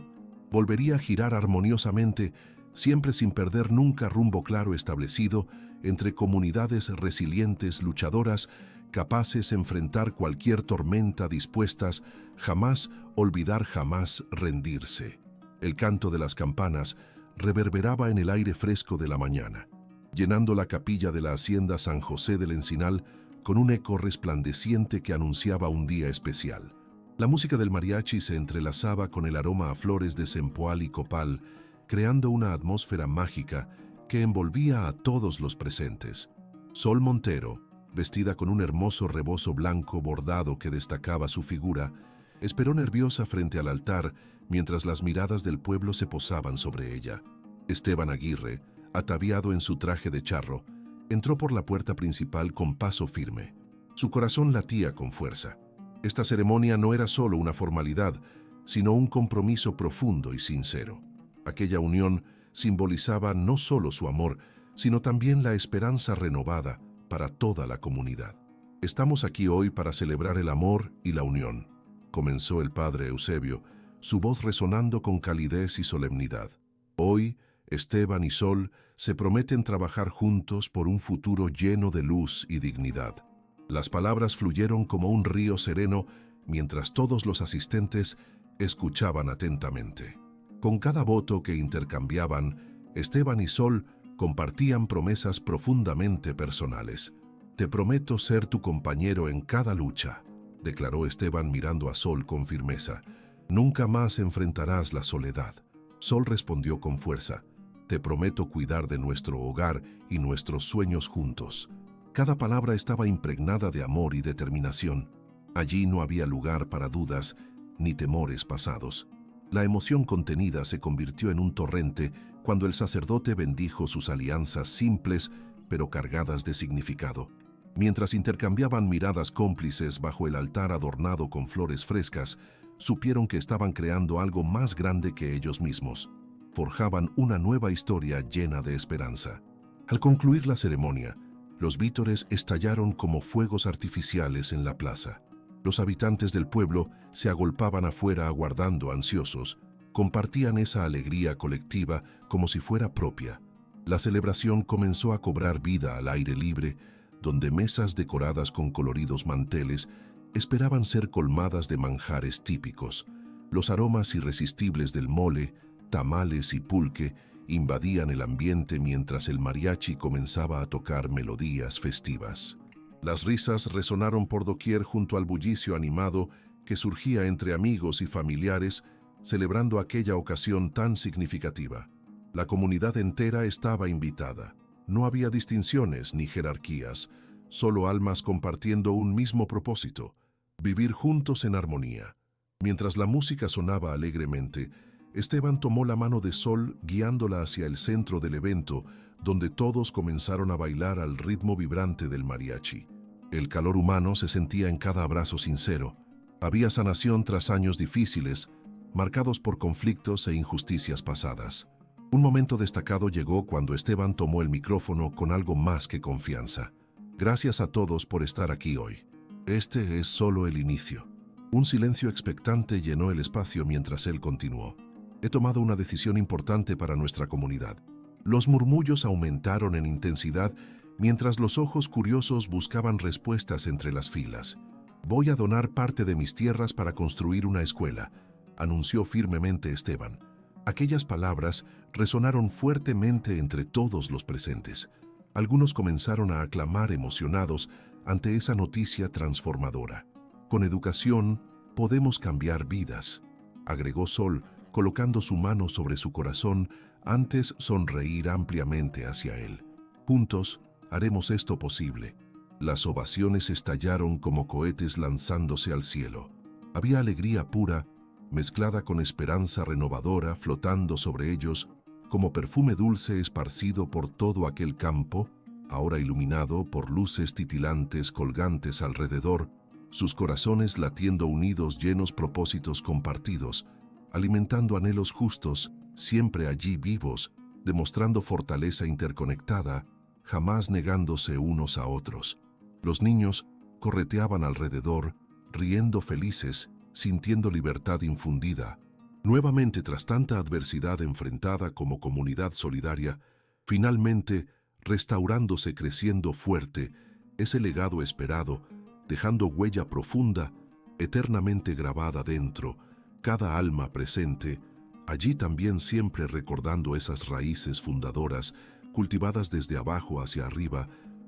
volvería a girar armoniosamente, siempre sin perder nunca rumbo claro establecido entre comunidades resilientes, luchadoras, capaces de enfrentar cualquier tormenta, dispuestas jamás olvidar, jamás rendirse. El canto de las campanas reverberaba en el aire fresco de la mañana, llenando la capilla de la hacienda San José del Encinal con un eco resplandeciente que anunciaba un día especial. La música del mariachi se entrelazaba con el aroma a flores de cempoal y copal, creando una atmósfera mágica que envolvía a todos los presentes. Sol Montero, vestida con un hermoso rebozo blanco bordado que destacaba su figura, esperó nerviosa frente al altar mientras las miradas del pueblo se posaban sobre ella. Esteban Aguirre, ataviado en su traje de charro, entró por la puerta principal con paso firme. Su corazón latía con fuerza. Esta ceremonia no era solo una formalidad, sino un compromiso profundo y sincero. Aquella unión simbolizaba no solo su amor, sino también la esperanza renovada para toda la comunidad. Estamos aquí hoy para celebrar el amor y la unión, comenzó el padre Eusebio, su voz resonando con calidez y solemnidad. Hoy, Esteban y Sol se prometen trabajar juntos por un futuro lleno de luz y dignidad. Las palabras fluyeron como un río sereno mientras todos los asistentes escuchaban atentamente. Con cada voto que intercambiaban, Esteban y Sol compartían promesas profundamente personales. «Te prometo ser tu compañero en cada lucha», declaró Esteban mirando a Sol con firmeza. «Nunca más enfrentarás la soledad». Sol respondió con fuerza. «Te prometo cuidar de nuestro hogar y nuestros sueños juntos». Cada palabra estaba impregnada de amor y determinación. Allí no había lugar para dudas ni temores pasados. La emoción contenida se convirtió en un torrente cuando el sacerdote bendijo sus alianzas simples pero cargadas de significado. Mientras intercambiaban miradas cómplices bajo el altar adornado con flores frescas, supieron que estaban creando algo más grande que ellos mismos. Forjaban una nueva historia llena de esperanza. Al concluir la ceremonia, los vítores estallaron como fuegos artificiales en la plaza. Los habitantes del pueblo se agolpaban afuera aguardando ansiosos, compartían esa alegría colectiva como si fuera propia. La celebración comenzó a cobrar vida al aire libre, donde mesas decoradas con coloridos manteles esperaban ser colmadas de manjares típicos. Los aromas irresistibles del mole, tamales y pulque invadían el ambiente mientras el mariachi comenzaba a tocar melodías festivas. Las risas resonaron por doquier junto al bullicio animado que surgía entre amigos y familiares celebrando aquella ocasión tan significativa. La comunidad entera estaba invitada. No había distinciones ni jerarquías, solo almas compartiendo un mismo propósito: vivir juntos en armonía. Mientras la música sonaba alegremente, Esteban tomó la mano de Sol guiándola hacia el centro del evento, donde todos comenzaron a bailar al ritmo vibrante del mariachi. El calor humano se sentía en cada abrazo sincero. Había sanación tras años difíciles, marcados por conflictos e injusticias pasadas. Un momento destacado llegó cuando Esteban tomó el micrófono con algo más que confianza. Gracias a todos por estar aquí hoy. Este es solo el inicio. Un silencio expectante llenó el espacio mientras él continuó. He tomado una decisión importante para nuestra comunidad. Los murmullos aumentaron en intensidad mientras los ojos curiosos buscaban respuestas entre las filas. Voy a donar parte de mis tierras para construir una escuela, anunció firmemente Esteban. Aquellas palabras resonaron fuertemente entre todos los presentes. Algunos comenzaron a aclamar emocionados ante esa noticia transformadora. Con educación podemos cambiar vidas, agregó Sol, colocando su mano sobre su corazón antes sonreír ampliamente hacia él. Juntos haremos esto posible. Las ovaciones estallaron como cohetes lanzándose al cielo. Había alegría pura, mezclada con esperanza renovadora flotando sobre ellos, como perfume dulce esparcido por todo aquel campo, ahora iluminado por luces titilantes colgantes alrededor, sus corazones latiendo unidos llenos propósitos compartidos, alimentando anhelos justos, siempre allí vivos, demostrando fortaleza interconectada, jamás negándose unos a otros. Los niños correteaban alrededor, riendo felices, sintiendo libertad infundida. Nuevamente, tras tanta adversidad enfrentada como comunidad solidaria, finalmente restaurándose, creciendo fuerte, ese legado esperado, dejando huella profunda, eternamente grabada dentro, cada alma presente, allí también siempre recordando esas raíces fundadoras, cultivadas desde abajo hacia arriba,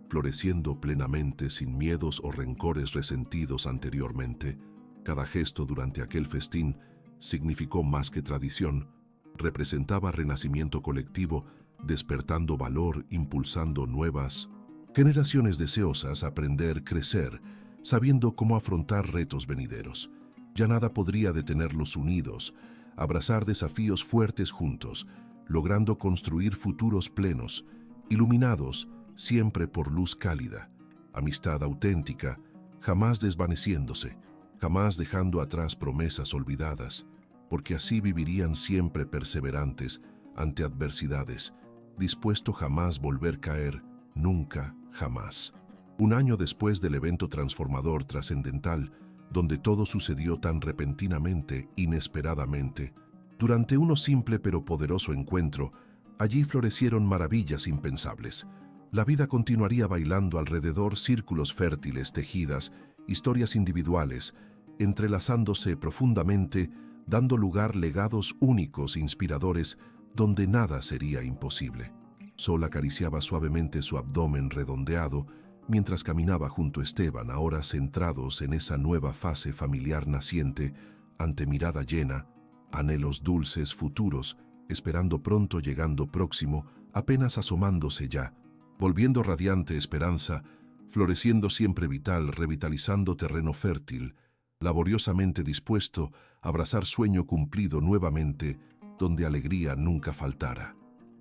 floreciendo plenamente sin miedos o rencores resentidos anteriormente. Cada gesto durante aquel festín significó más que tradición, representaba renacimiento colectivo, despertando valor, impulsando nuevas generaciones deseosas aprender, crecer, sabiendo cómo afrontar retos venideros. Ya nada podría detenerlos unidos, abrazar desafíos fuertes juntos, logrando construir futuros plenos, iluminados siempre por luz cálida, amistad auténtica, jamás desvaneciéndose, jamás dejando atrás promesas olvidadas, porque así vivirían siempre perseverantes ante adversidades, dispuesto jamás volver caer, nunca, jamás. Un año después del evento transformador trascendental, donde todo sucedió tan repentinamente, inesperadamente, durante un simple pero poderoso encuentro, allí florecieron maravillas impensables. La vida continuaría bailando alrededor círculos fértiles, tejidas, historias individuales, entrelazándose profundamente, dando lugar legados únicos, inspiradores, donde nada sería imposible. Sol acariciaba suavemente su abdomen redondeado, mientras caminaba junto a Esteban, ahora centrados en esa nueva fase familiar naciente, ante mirada llena, anhelos dulces futuros, esperando pronto, llegando próximo, apenas asomándose ya, volviendo radiante esperanza, floreciendo siempre vital, revitalizando terreno fértil, laboriosamente dispuesto a abrazar sueño cumplido nuevamente, donde alegría nunca faltara.